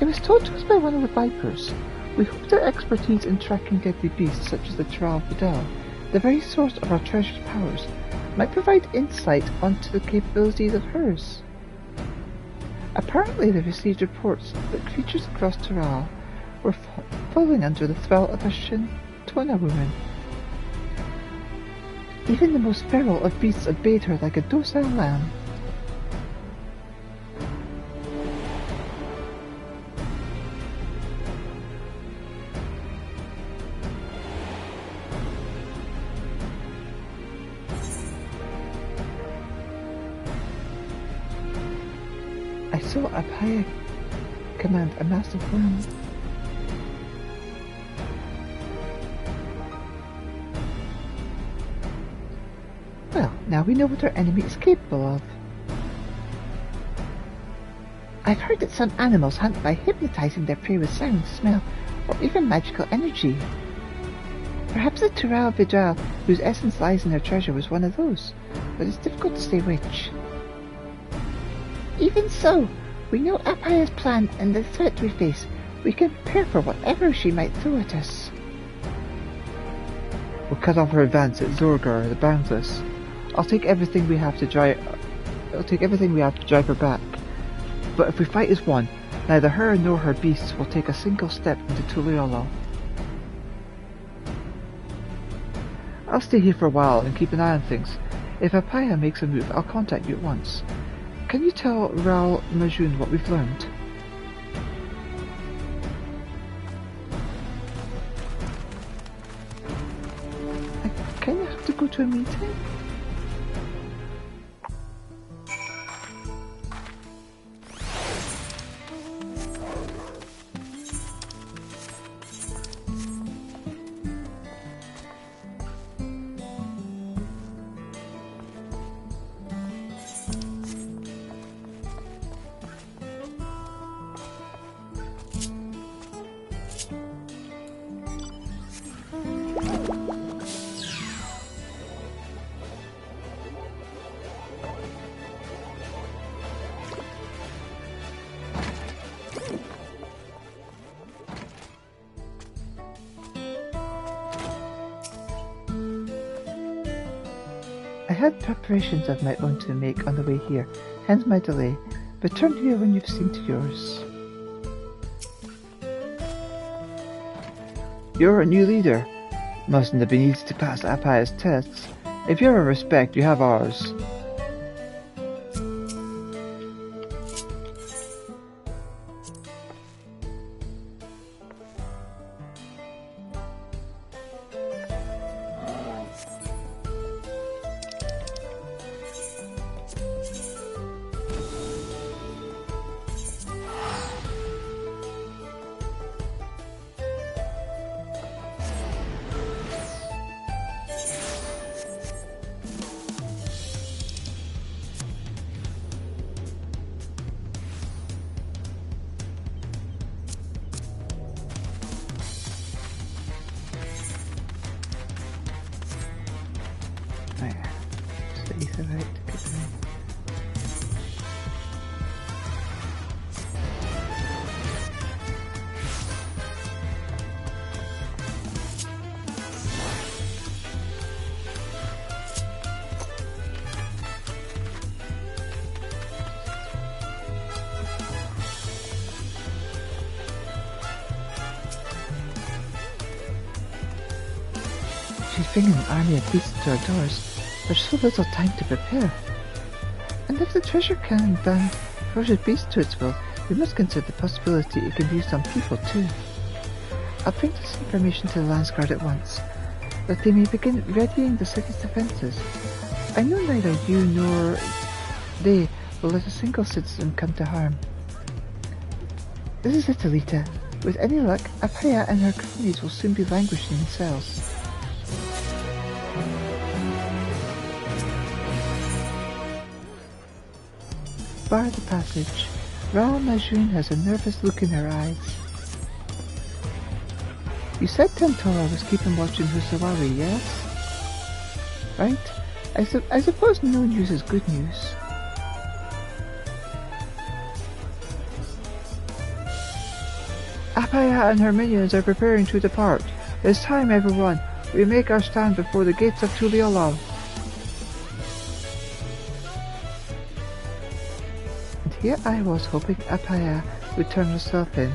It was told to us by one of the Vipers. We hope their expertise in tracking deadly beasts such as the Trial Vidal, the very source of our treasure's powers, might provide insight onto the capabilities of hers. Apparently they received reports that creatures across Taral were falling under the thrall of a Shintona woman. Even the most feral of beasts obeyed her like a docile lamb. I saw Apaya command a massive worm. Well, now we know what our enemy is capable of. I've heard that some animals hunt by hypnotizing their prey with sound, smell, or even magical energy. Perhaps the Tural Vidal, whose essence lies in their treasure, was one of those, but it's difficult to say which. Even so, we know Apaya's plan and the threat we face. We can prepare for whatever she might throw at us. We'll cut off her advance at Zorgar, the Boundless. I'll take everything we have to drive her back. But if we fight as one, neither her nor her beasts will take a single step into Tuliala. I'll stay here for a while and keep an eye on things. If Apaya makes a move, I'll contact you at once. Can you tell Ral Majun what we've learned? I kinda have to go to a meeting. had preparations of my own to make on the way here, hence my delay. Return here when you've seen to yours. You're a new leader. Mustn't have been easy to pass Apaya's tests. If you're a respect, you have ours. She's bringing an army of beasts to our doors. There's so little time to prepare. And if the treasure cannon band forces beasts to its will, we must consider the possibility it can be used on people too. I'll bring this information to the Landsguard at once, that they may begin readying the city's defences. I know neither you nor they will let a single citizen come to harm. This is it, Elita. With any luck, Apaya and her cronies will soon be languishing in cells. Bar the passage. Ra Majun has a nervous look in her eyes. You said Tentora was keeping watch in Husawawi, yes? Right? I suppose no news is good news. Apaya and her minions are preparing to depart. It's time, everyone. We make our stand before the gates of Tuliolav. And here I was hoping Apaya would turn herself in.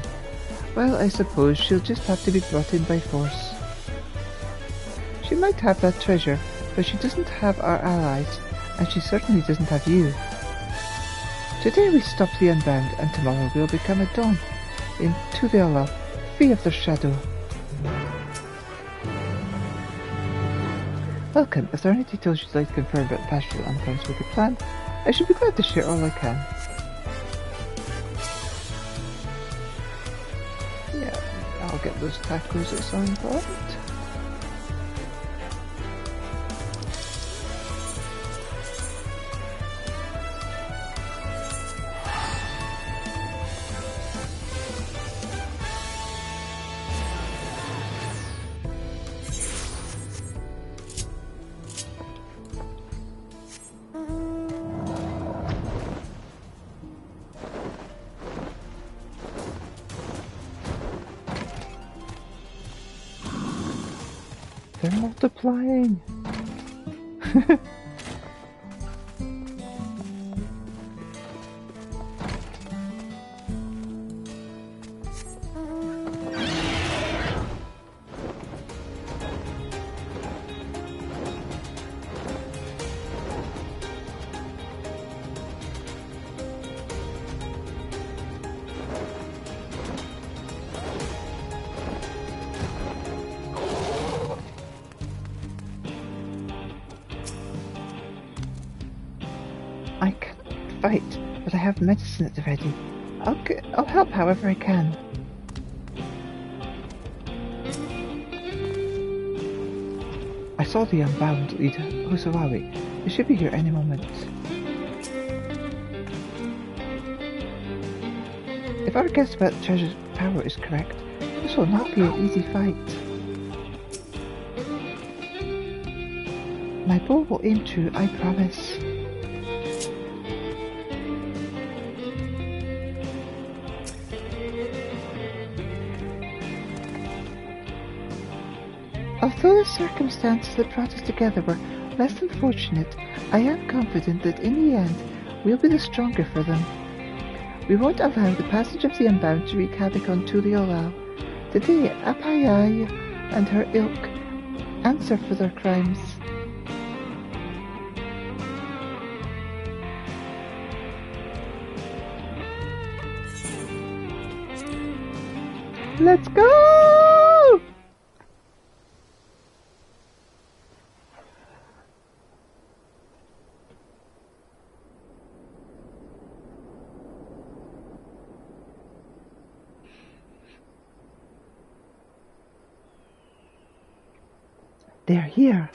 Well, I suppose she'll just have to be brought in by force. She might have that treasure, but she doesn't have our allies, and she certainly doesn't have you. Today we stop the Unbound, and tomorrow we'll become a Dawn in Tuliolav, free of their shadow. Welcome. If there are any details you'd like to confirm about the passage of the Unbound's wicked plan, I should be glad to share all I can. Yeah, I'll get those tacos at some point. They're multiplying! I can't fight, but I have medicine at the ready. I'll help however I can. I saw the Unbound leader, Husawawi. They should be here any moment. If our guess about the treasure's power is correct, this will not be an easy fight. My bow will aim true, I promise. Although the circumstances that brought us together were less unfortunate, I am confident that in the end, we'll be the stronger for them. We won't allow the passage of the Unbound to wreak havoc on Tuliolal. Today, Apayai and her ilk answer for their crimes. Let's go! They're here.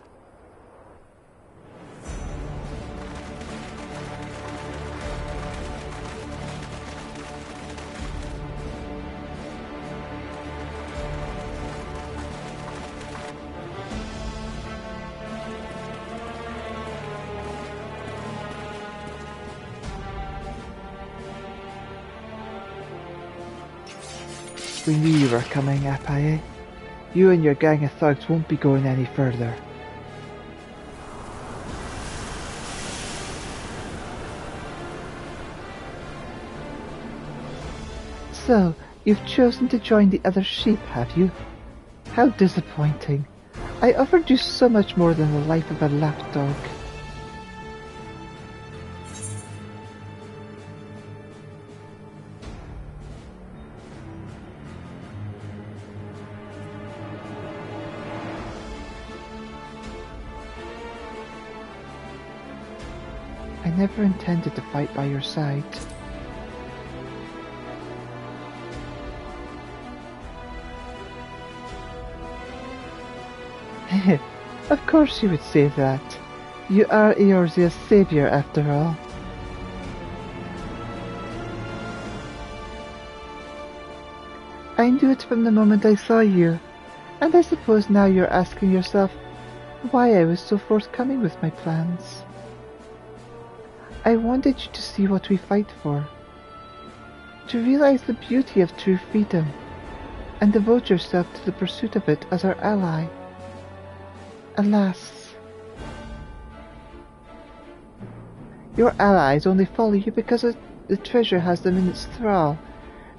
We knew you were coming, Apaye. You and your gang of thugs won't be going any further. So, you've chosen to join the other sheep, have you? How disappointing. I offered you so much more than the life of a lapdog. I never intended to fight by your side. Of course you would say that. You are Eorzea's savior after all. I knew it from the moment I saw you, and I suppose now you're asking yourself why I was so forthcoming with my plans. I wanted you to see what we fight for, to realize the beauty of true freedom, and devote yourself to the pursuit of it as our ally. Alas, your allies only follow you because the treasure has them in its thrall.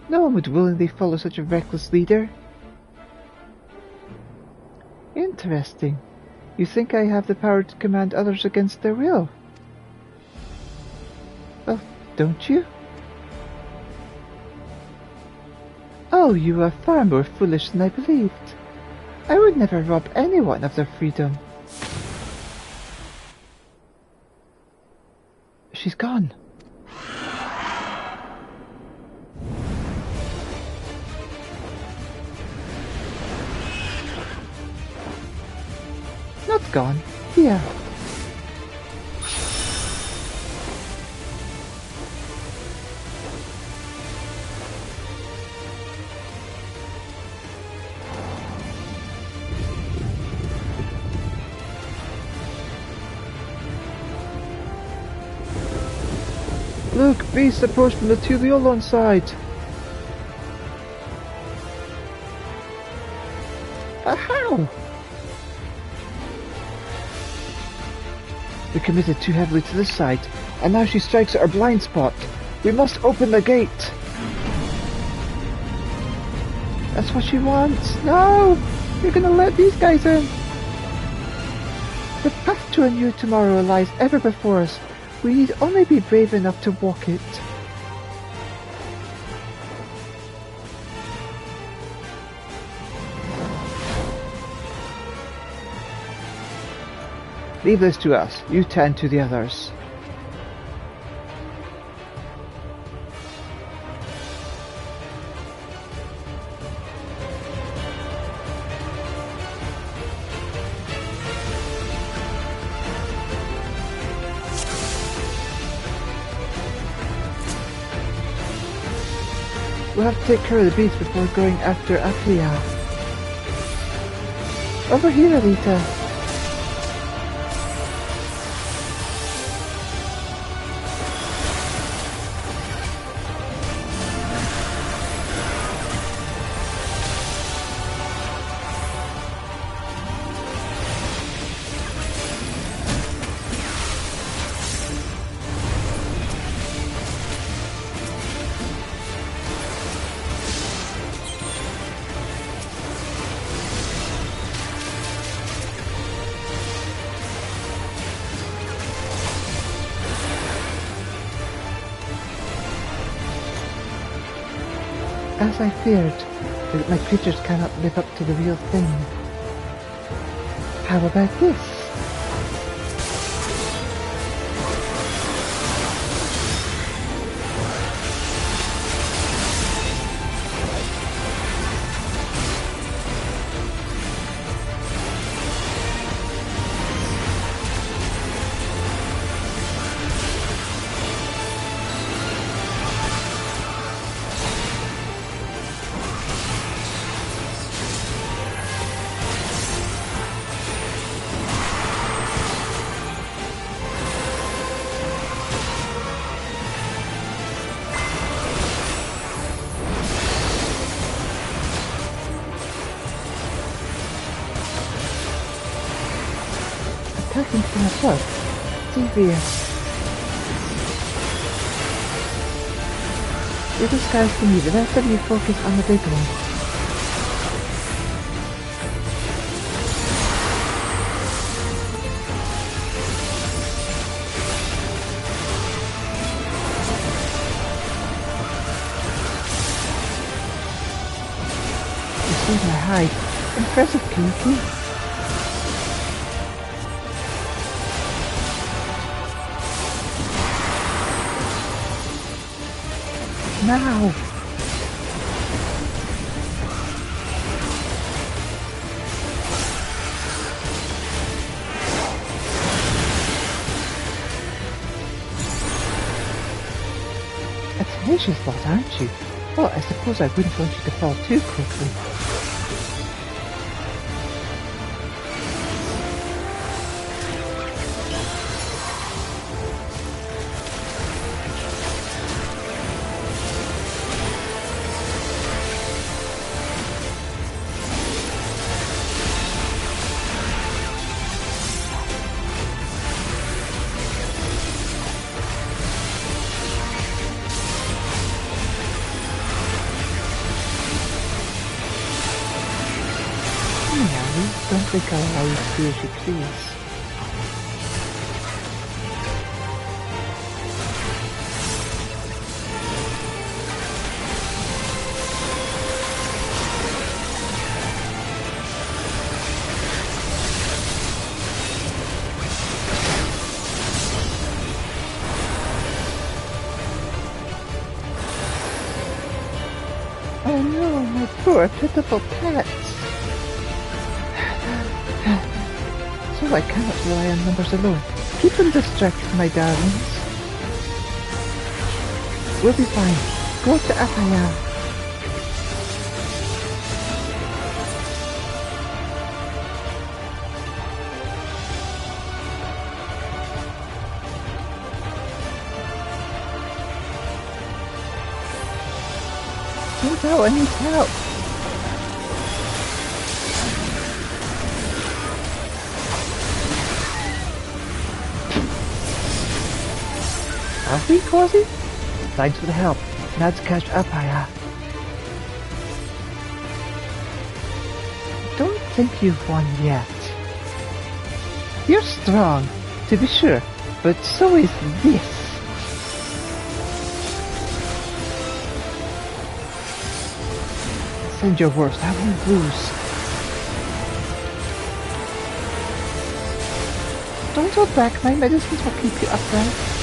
No one would willingly follow such a reckless leader. Interesting. You think I have the power to command others against their will? Well, don't you? Oh, you are far more foolish than I believed. I would never rob anyone of their freedom. She's gone. Not gone. Here. Look, beasts approach from the Tuliolon side. How? We committed too heavily to this side, and now she strikes at our blind spot. We must open the gate. That's what she wants. No! You're gonna let these guys in. The path to a new tomorrow lies ever before us. We need only be brave enough to walk it. Leave this to us. You tend to the others. We'll have to take care of the beast before going after Aplia. Over here, Elita. As I feared, that my creatures cannot live up to the real thing. How about this? Attacking from above. Devious. Little skies to me, the rest of you focus on the big one. You saved my hide. Impressive, Kinky. Now! A tenacious lot, aren't you? Well, I suppose I wouldn't want you to fall too quickly. Don't think I'll allow you to do as you please. Oh no, my poor pitiful pets! So I cannot rely on numbers alone. Keep them distracted, my darlings. We'll be fine. Go to Apaya. Turns out I need help. Have we, Quasi? Thanks for the help. Now to catch Apaya. Don't think you've won yet. You're strong, to be sure, but so is this. Send your worst, I won't lose. Don't hold back, my medicines will keep you upright.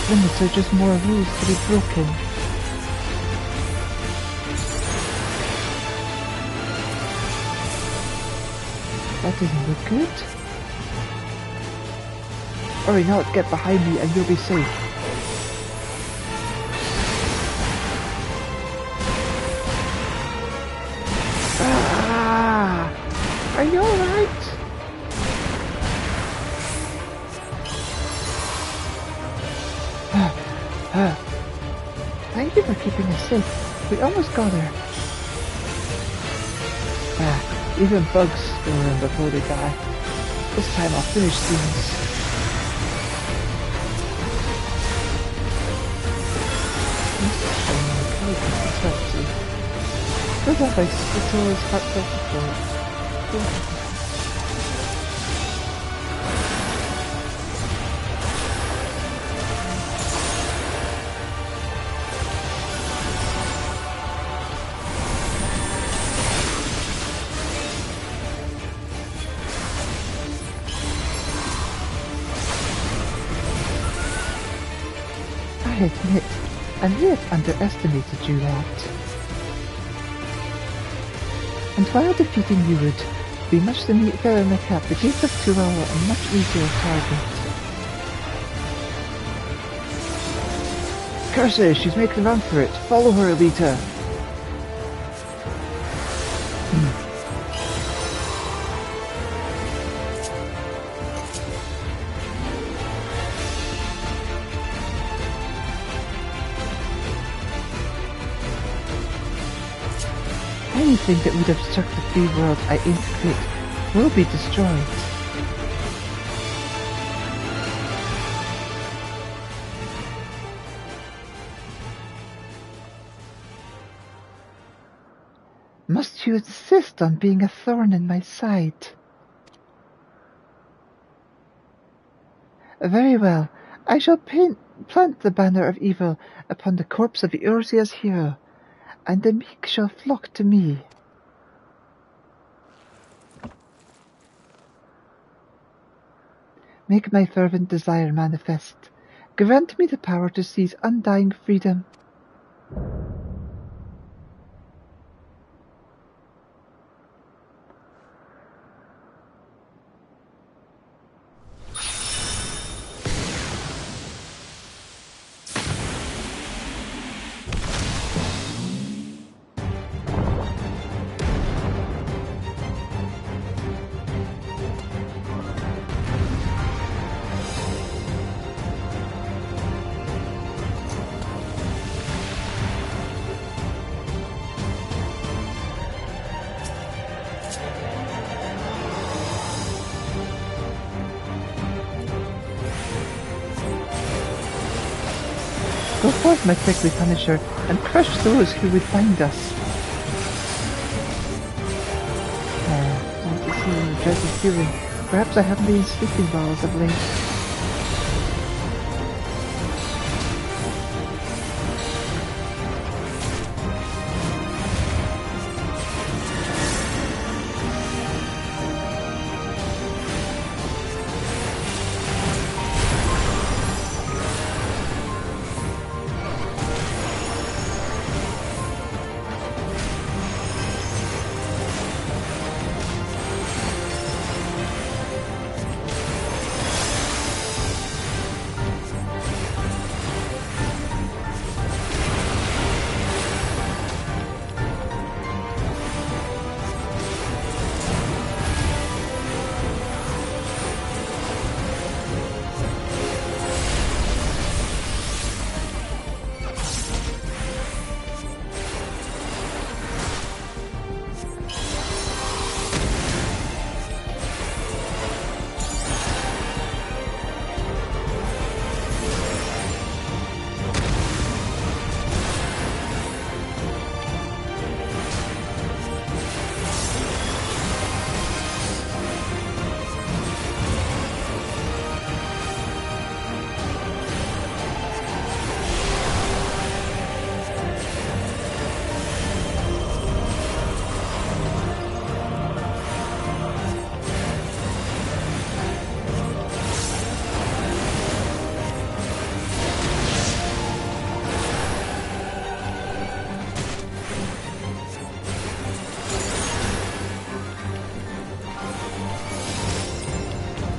Limits are just more rules to be broken. That doesn't look good. Alright, now get behind me and you'll be safe. Ah! Are you alright? Thank you for keeping us safe. We almost got her. Even bugs still learn before they die. This time I'll finish things. Good advice, it's always heartfelt support. admit, I may have underestimated you lot. And while defeating you would be much the neat feather in the cap, the gates of Tuala are much easier to target. Curses, she's making a run for it. Follow her, Elita. Anything that would obstruct the free world I aim to create will be destroyed. Must you insist on being a thorn in my side? Very well. I shall plant the banner of evil upon the corpse of Eorzea's hero, and the meek shall flock to me. Make my fervent desire manifest. Grant me the power to seize undying freedom. Go forth, my prickly punisher, and crush those who would find us. I want to see the dreadful feeling. Perhaps I haven't been sleeping well as of late.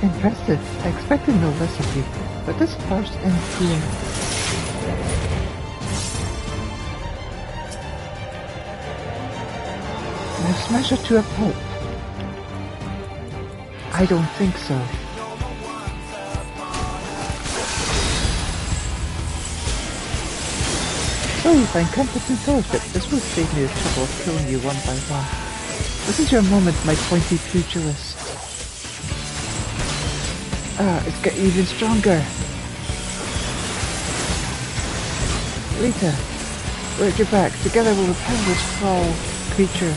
Impressive. I expected no less of you, but this farce ends here. Now smash her to a pulp. I don't think so. So you find comfort in fellowship. This will save me the trouble of killing you one by one. This is your moment, my pointy pugilist. It's getting even stronger. Elita, we're at your back. Together we'll repel this foul creature.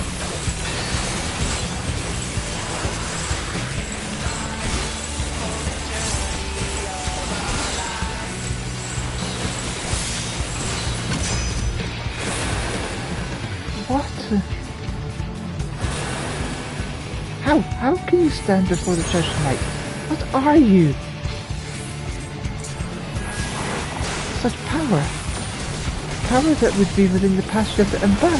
What? How can you stand before the judge tonight? What are you? such power? Power that would be within the passage of the unbound.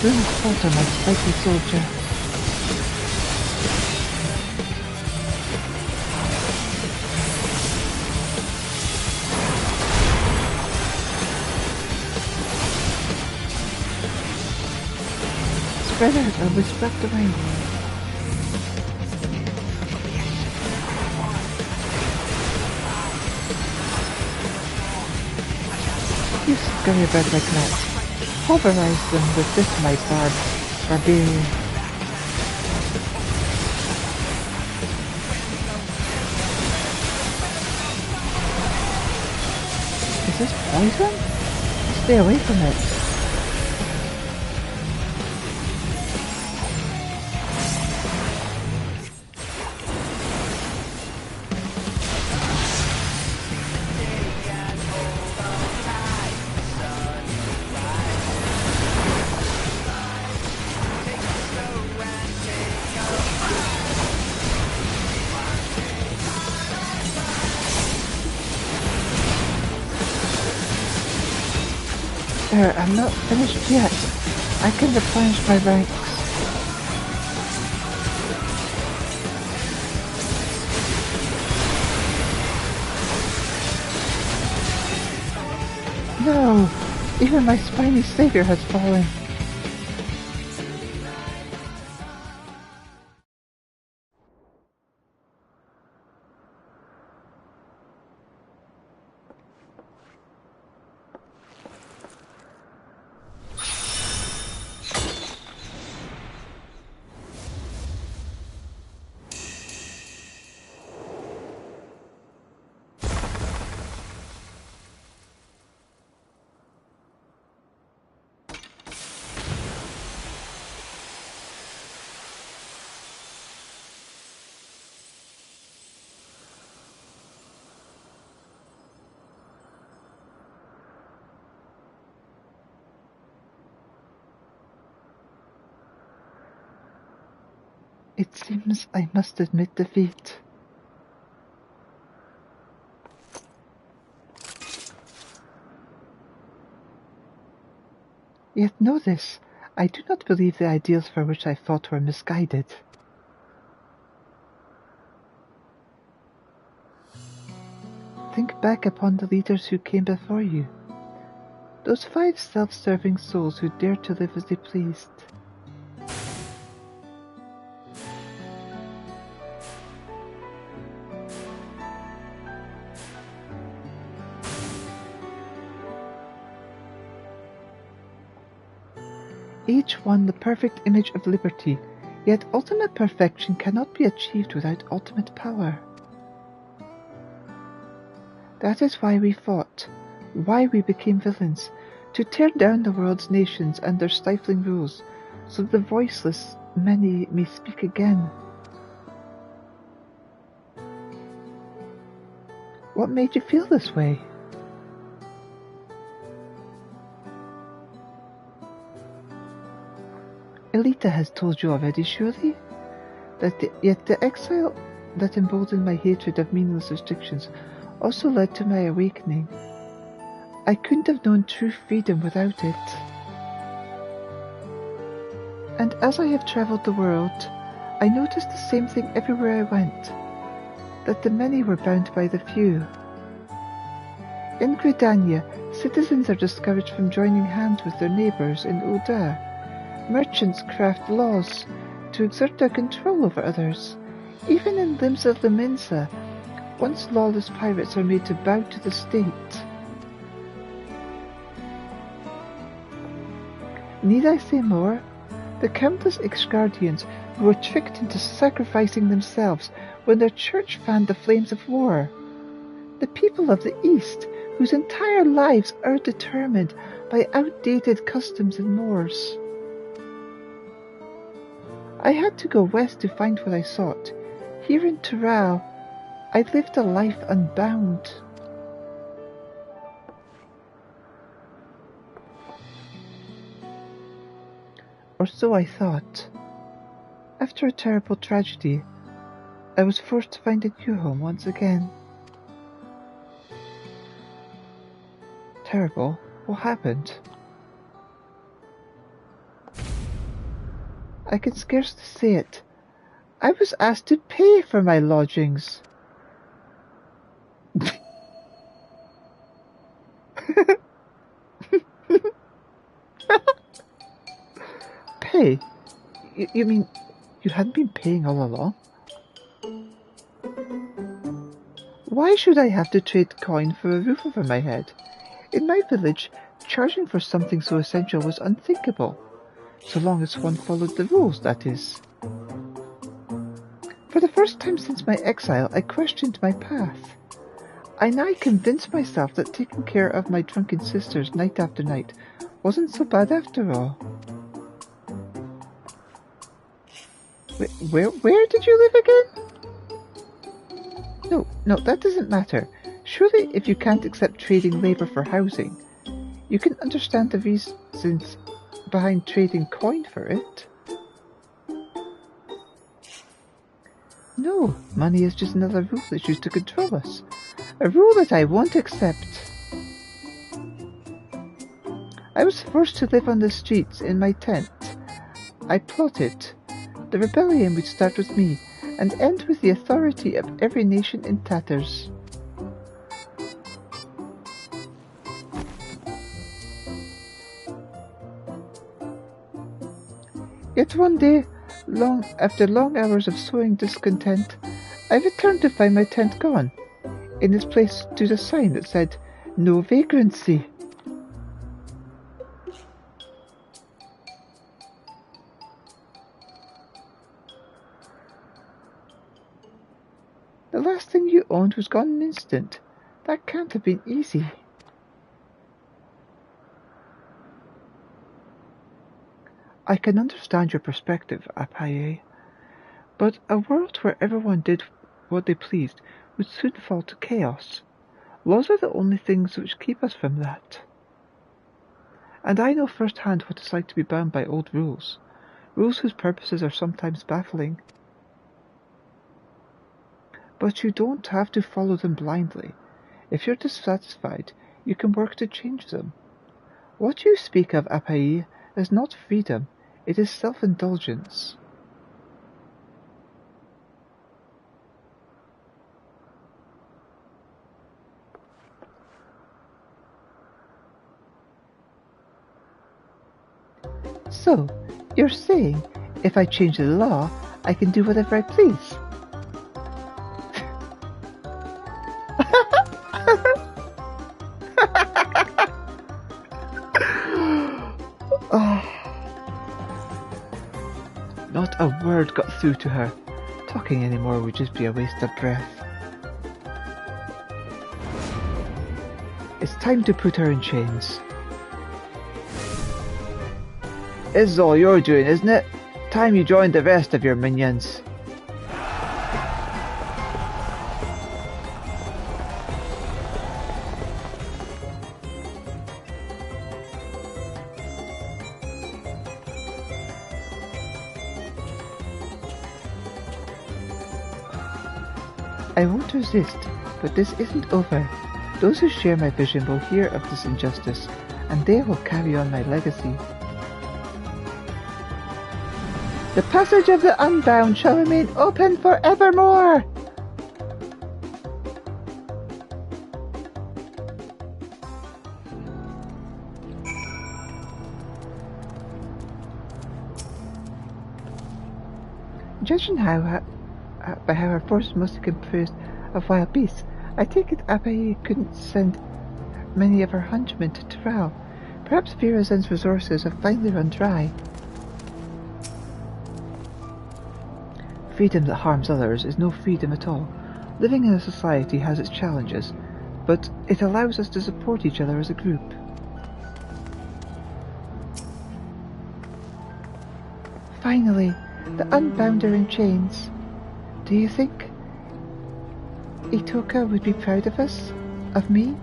Do not falter, my spiky soldier. Spread out or be swept away. You scurry about like that. Pulverize them with this, my barbarian. Is this poison? Stay away from it. I'm not finished yet. I can replenish my ranks. No! Even my spiny savior has fallen. It seems I must admit defeat. Yet know this, I do not believe the ideals for which I fought were misguided. Think back upon the leaders who came before you. Those 5 self-serving souls who dared to live as they pleased. Each one the perfect image of liberty, yet ultimate perfection cannot be achieved without ultimate power. That is why we fought, why we became villains, to tear down the world's nations and their stifling rules, so the voiceless many may speak again. What made you feel this way? Elita has told you already, surely? Yet the exile that emboldened my hatred of meaningless restrictions also led to my awakening. I couldn't have known true freedom without it. And as I have travelled the world, I noticed the same thing everywhere I went, that the many were bound by the few. In Draconia, citizens are discouraged from joining hands with their neighbours in Oda. Merchants craft laws to exert their control over others. Even in limbs of the Mensa, once lawless pirates are made to bow to the state. Need I say more? The countless ex-guardians who were tricked into sacrificing themselves when their church fanned the flames of war. The people of the East, whose entire lives are determined by outdated customs and mores. I had to go west to find what I sought. Here in Tural, I lived a life unbound. Or so I thought. After a terrible tragedy, I was forced to find a new home once again. Terrible? What happened? I can scarcely say it. I was asked to pay for my lodgings. Pay? You mean you hadn't been paying all along? Why should I have to trade coin for a roof over my head? In my village, charging for something so essential was unthinkable. So long as one followed the rules, that is. For the first time since my exile, I questioned my path. I now convinced myself that taking care of my drunken sisters night after night wasn't so bad after all. Where did you live again? No, that doesn't matter. Surely if you can't accept trading labour for housing, you can understand the reasons behind trading coin for it. No, money is just another rule that's used to control us. A rule that I won't accept. I was forced to live on the streets in my tent. I plotted. The rebellion would start with me and end with the authority of every nation in tatters. Yet one day, after long hours of sowing discontent, I returned to find my tent gone. In its place stood a sign that said, "No vagrancy." The last thing you owned was gone in an instant. That can't have been easy. I can understand your perspective, Apaye, but a world where everyone did what they pleased would soon fall to chaos. Laws are the only things which keep us from that. And I know firsthand what it's like to be bound by old rules, rules whose purposes are sometimes baffling. But you don't have to follow them blindly. If you're dissatisfied, you can work to change them. What you speak of, Apaye, is not freedom, it is self-indulgence. So, you're saying, if I change the law, I can do whatever I please? Not a word got through to her. Talking anymore would just be a waste of breath. It's time to put her in chains. This is all you're doing, isn't it? Time you joined the rest of your minions. I won't resist, but this isn't over. Those who share my vision will hear of this injustice, and they will carry on my legacy. The passage of the unbound shall remain open forevermore! Judging by how her forces must have composed of wild beasts, I take it Apaye couldn't send many of her henchmen to Taral. Perhaps Virazen's resources have finally run dry. Freedom that harms others is no freedom at all. Living in a society has its challenges, but it allows us to support each other as a group. Finally, the unbound are in chains. Do you think Itoka would be proud of us? Of me?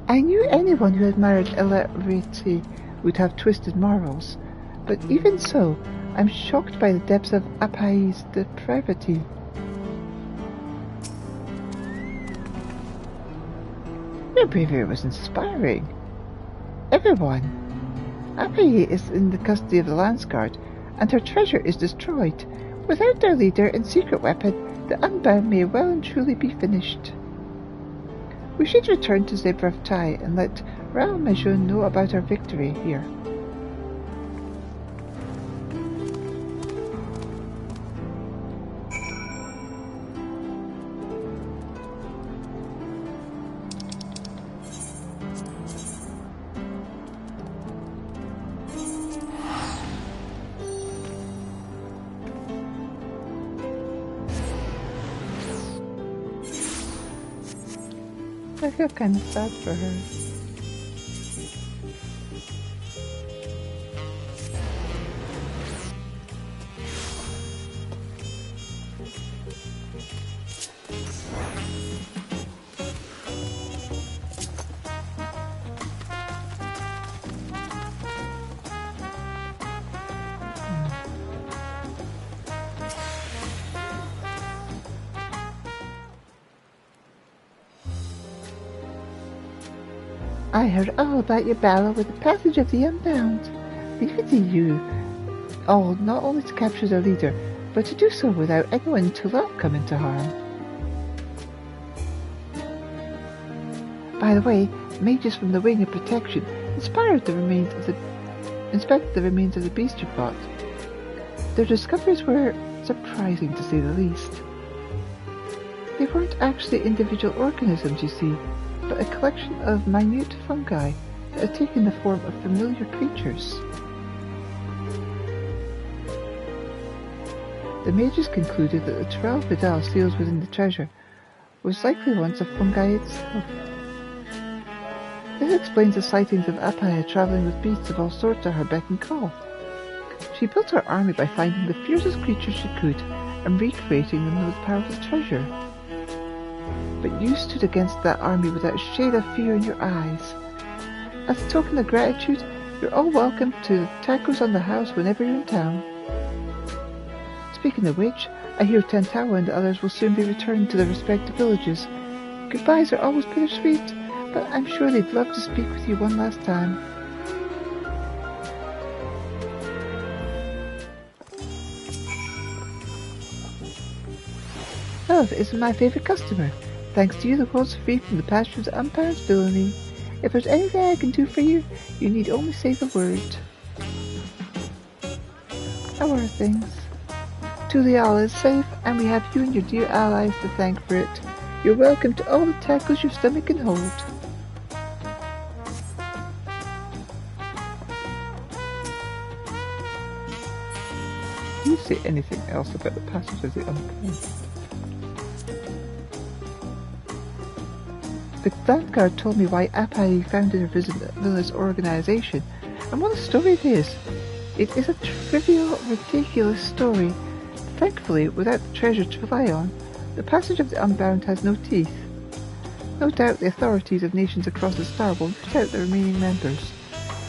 I knew anyone who admired Elita would have twisted morals, but even so, I'm shocked by the depths of Apai's depravity. Your bravery was inspiring. Everyone. Apai is in the custody of the Landsguard, and her treasure is destroyed. Without their leader and secret weapon, the Unbound may well and truly be finished. We should return to Zebratai and let Raoul Majon know about our victory here. I feel kind of sad for her. I heard all about your battle with the passage of the Unbound. Leave it to you all not only to capture the leader, but to do so without anyone to love coming to harm. By the way, mages from the Wing of Protection inspected the remains of the beast you fought. Their discoveries were surprising to say the least. They weren't actually individual organisms, you see, but a collection of minute fungi that had taken the form of familiar creatures. The mages concluded that the Trail Vidal sealed within the treasure was likely once a fungi itself. This explains the sightings of Apaya travelling with beasts of all sorts at her beck and call. She built her army by finding the fiercest creatures she could and recreating them with the power of the treasure. But you stood against that army without a shade of fear in your eyes. As a token of gratitude, you're all welcome to tacos on the house whenever you're in town. Speaking of which, I hear Tantawa and the others will soon be returning to their respective villages. Goodbyes are always bittersweet, but I'm sure they'd love to speak with you one last time. Love is my favourite customer. Thanks to you, the world's free from the passions of Umpire's villainy. If there's anything I can do for you, you need only say the word. How are things? Tuliala is safe, and we have you and your dear allies to thank for it. You're welcome to all the tacos your stomach can hold. Do you say anything else about the passage of the Umpire? The Vanguard told me why Apai founded her villainous organization, and what a story it is. It is a trivial, ridiculous story. Thankfully, without the treasure to rely on, the passage of the Unbound has no teeth. No doubt the authorities of nations across the star will root out the remaining members,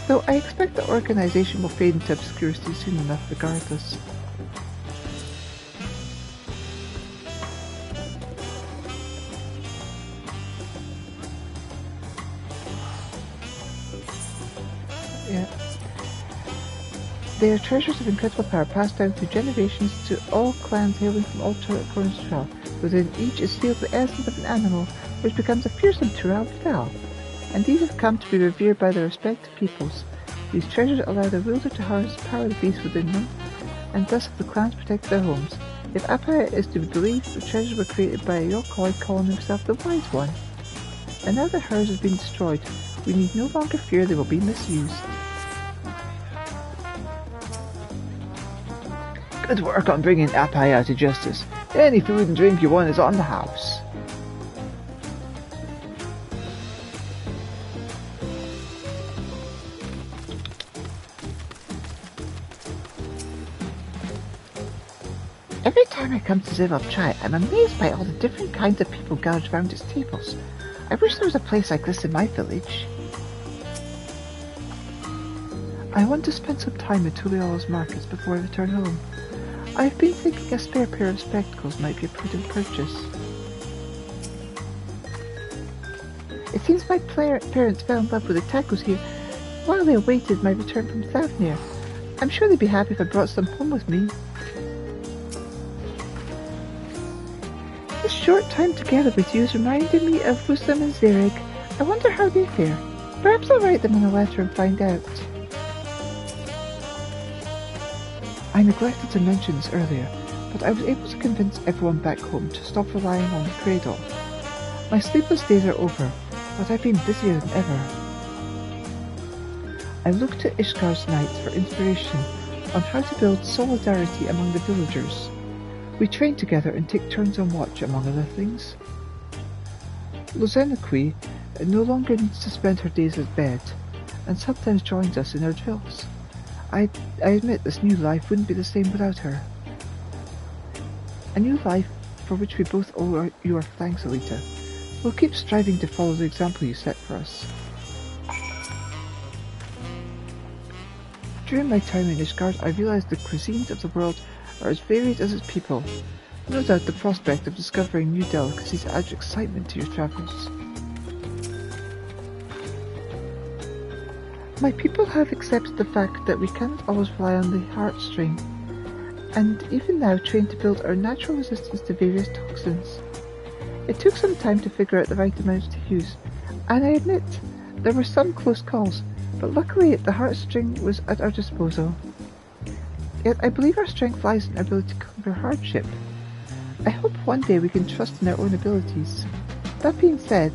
though I expect the organization will fade into obscurity soon enough regardless. Yeah. They are treasures of incredible power passed down through generations to all clans hailing from all corners of Trail. Within each is sealed the essence of an animal, which becomes a fearsome Trail Vidal, and these have come to be revered by their respective peoples. These treasures allow the ruler to harness the power of the beast within them, and thus have the clans protect their homes. If Apaya is to be believed, the treasures were created by a Yokoi calling himself the Wise One. And now that hers has been destroyed, we need no longer fear they will be misused. Good work on bringing Apaya to justice. Any food and drink you want is on the house. Every time I come to Zivop Chai, I'm amazed by all the different kinds of people gathered around its tables. I wish there was a place like this in my village. I want to spend some time at Tuliola's markets before I return home. I've been thinking a spare pair of spectacles might be a prudent purchase. It seems my parents fell in love with the tacos here while they awaited my return from Thavnir. I'm sure they'd be happy if I brought some home with me. This short time together with you has reminded me of Rustam and Zerig. I wonder how they fare. Perhaps I'll write them in a letter and find out. I neglected to mention this earlier, but I was able to convince everyone back home to stop relying on the cradle. My sleepless days are over, but I've been busier than ever. I look to Ishgar's Nights for inspiration on how to build solidarity among the villagers. We train together and take turns on watch, among other things. Lozenaqui no longer needs to spend her days at bed, and sometimes joins us in our drills. I admit this new life wouldn't be the same without her. A new life for which we both owe you our thanks, Elita. We'll keep striving to follow the example you set for us. During my time in Ishgard, I realized the cuisines of the world are as varied as its people. No doubt the prospect of discovering new delicacies adds excitement to your travels. My people have accepted the fact that we cannot always rely on the heartstring, and even now train to build our natural resistance to various toxins. It took some time to figure out the right amounts to use, and I admit there were some close calls, but luckily the heartstring was at our disposal. Yet I believe our strength lies in our ability to conquer hardship. I hope one day we can trust in our own abilities. That being said,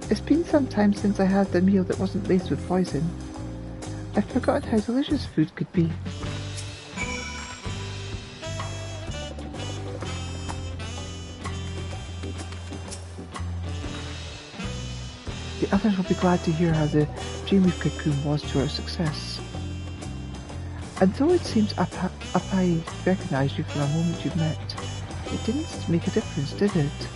it's been some time since I had a meal that wasn't laced with poison. I've forgotten how delicious food could be. The others will be glad to hear how the Dreamweave cocoon was to our success. And though it seems I recognized you from the moment you met, it didn't make a difference, did it?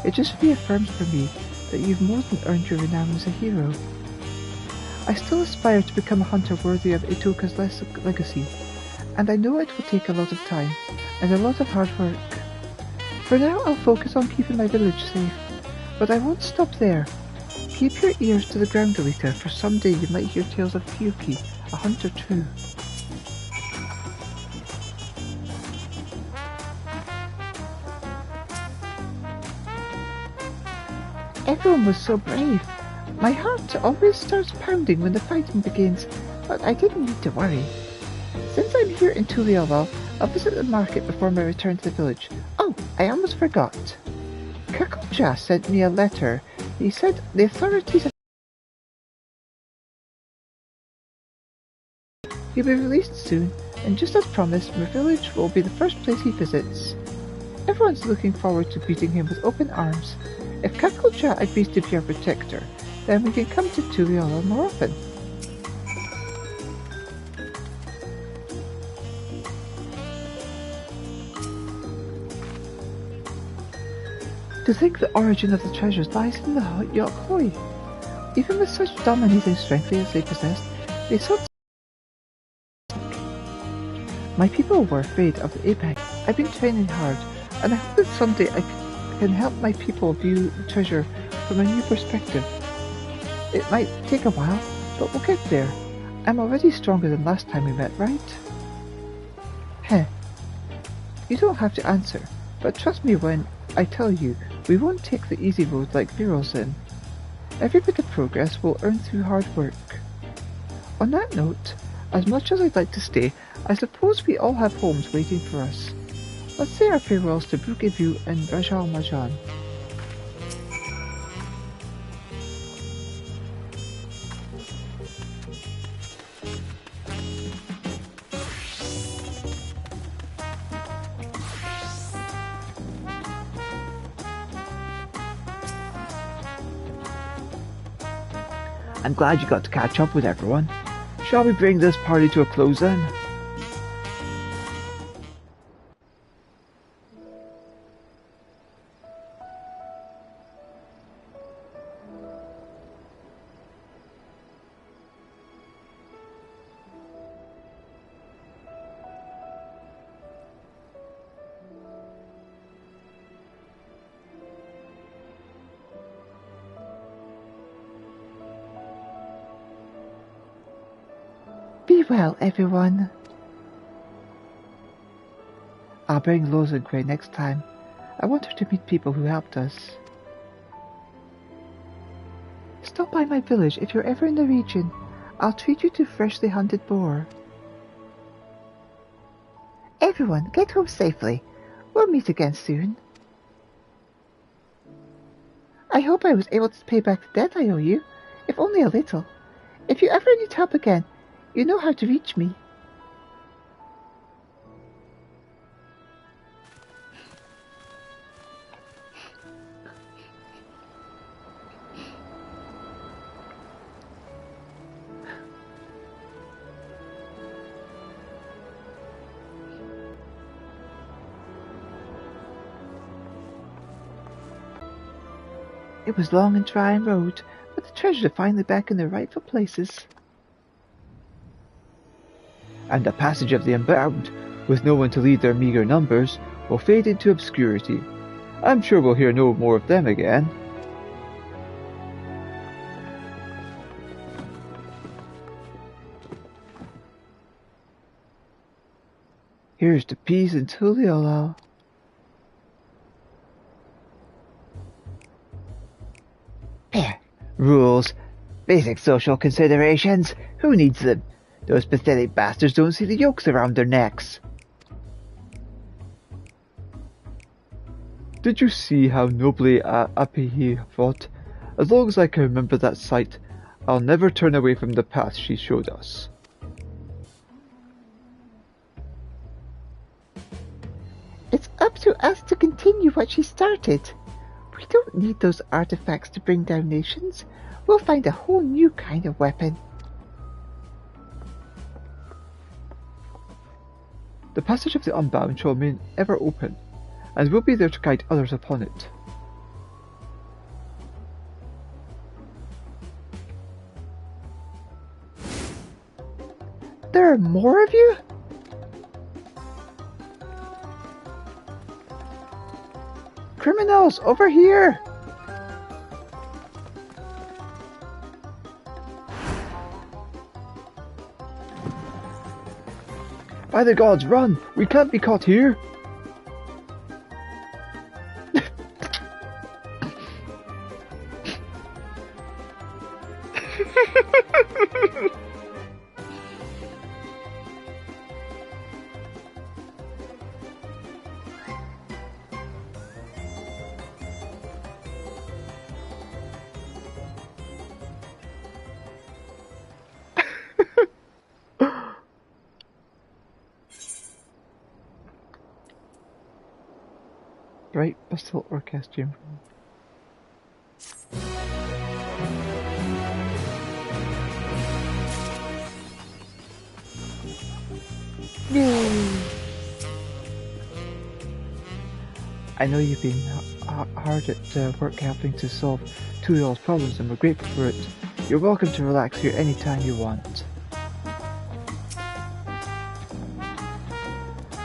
It just reaffirms for me that you've more than earned your renown as a hero. I still aspire to become a hunter worthy of Itoka's legacy, and I know it will take a lot of time, and a lot of hard work. For now I'll focus on keeping my village safe, but I won't stop there. Keep your ears to the ground, Elita, for someday you might hear tales of Kyuki, a hunter true. Everyone was so brave. My heart always starts pounding when the fighting begins, but I didn't need to worry. Since I'm here in Tuliala, I'll visit the market before my return to the village. Oh, I almost forgot. Kakulja sent me a letter. He said the authorities he'll be released soon, and just as promised, my village will be the first place he visits. Everyone's looking forward to greeting him with open arms. If Kakulja agrees to be our protector, then we can come to Tuliala more often. To think the origin of the treasures lies in the Yokhoi. Even with such dominating strength as they possessed, they sought. My people were afraid of the apex. I've been training hard, and I hope that someday I can help my people view the treasure from a new perspective. It might take a while, but we'll get there. I'm already stronger than last time we met, right? Heh. You don't have to answer, but trust me when I tell you, we won't take the easy road like Viralsin. Every bit of progress will earn through hard work. On that note, as much as I'd like to stay, I suppose we all have homes waiting for us. Let's say our farewells to Bukevu and Rajal Majan. I'm glad you got to catch up with everyone. Shall we bring this party to a close then? well, everyone. I'll bring Loza and Gray next time. I want her to meet people who helped us. Stop by my village if you're ever in the region. I'll treat you to freshly hunted boar. Everyone, get home safely. We'll meet again soon. I hope I was able to pay back the debt I owe you, if only a little. If you ever need help again, you know how to reach me. It was long and trying road, but the treasures are finally back in their rightful places. And the passage of the unbound, with no one to lead their meagre numbers, will fade into obscurity. I'm sure we'll hear no more of them again. Here's to peace and Tuliolo. Rules. Basic social considerations. Who needs them? Those pathetic bastards don't see the yokes around their necks. Did you see how nobly Apihi fought? As long as I can remember that sight, I'll never turn away from the path she showed us. It's up to us to continue what she started. We don't need those artifacts to bring down nations. We'll find a whole new kind of weapon. The passage of the unbound shall remain ever open, and we'll be there to guide others upon it. There are more of you? Criminals, over here! By the gods, run! We can't be caught here! Bright bustle orchestrium. Yay! I know you've been hard at work helping to solve Tuliol's problems, and we're grateful for it. You're welcome to relax here anytime you want.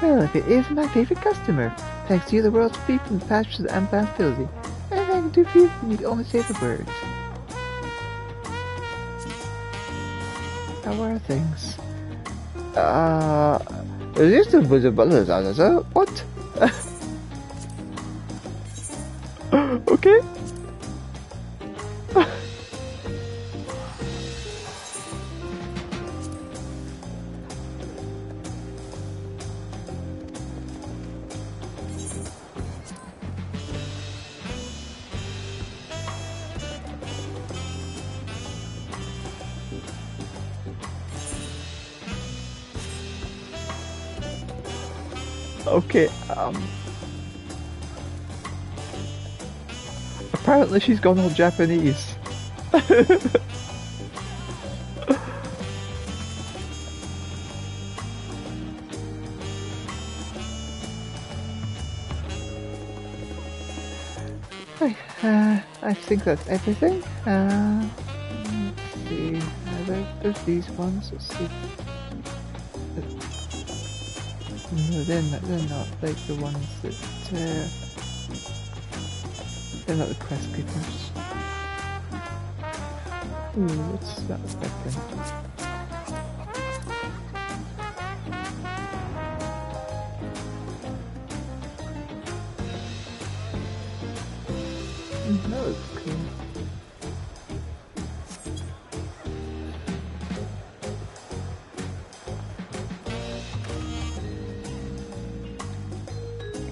Well, if it is my favourite customer, thanks to you the world's free from the pastures of the unbound filthy. Anything I can do for you, you can only say the word. How are things? What? Okay. Okay, apparently she's gone all Japanese. Right, I think that's everything. Let's see, there's these ones, let's see. No, they're not like the ones that, they're not the quest keepers. Ooh, what's that weapon?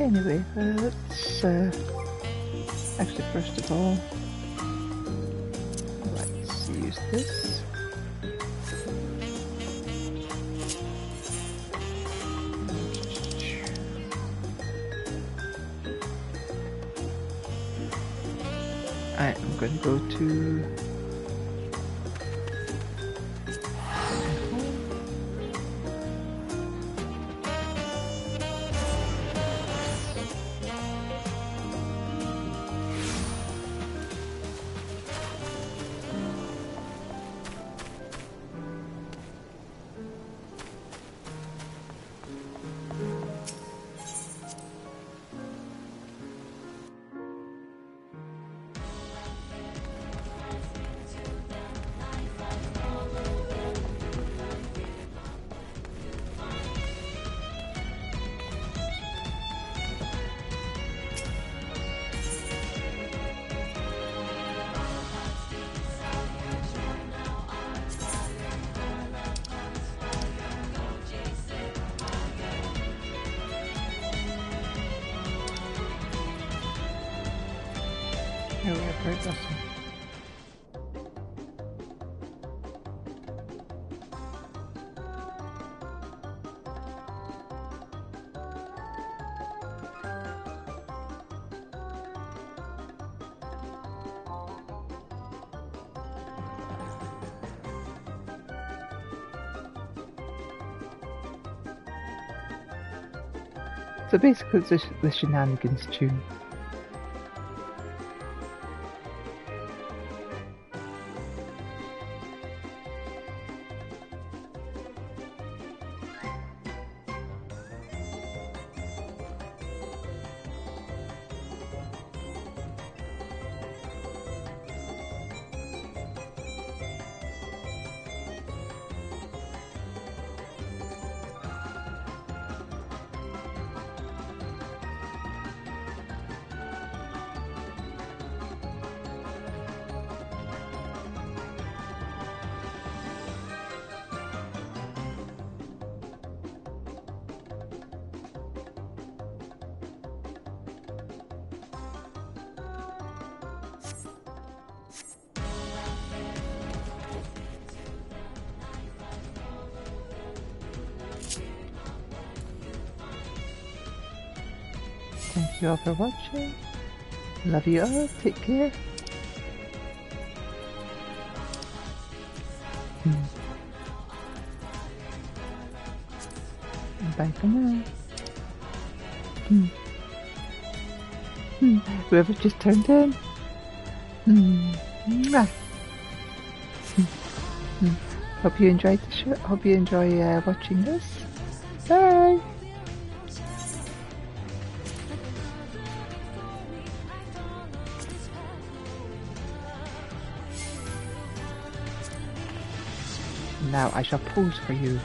Anyway, let's actually first of all, let's use this. I'm going to go to here we have very awesome. So basically it's the shenanigans tune. Thank you all for watching. Love you all. Take care. Bye for now. Whoever just turned in. Mwah. Hope you enjoyed the show. Hope you enjoy watching this. Bye. Now I shall pose for you.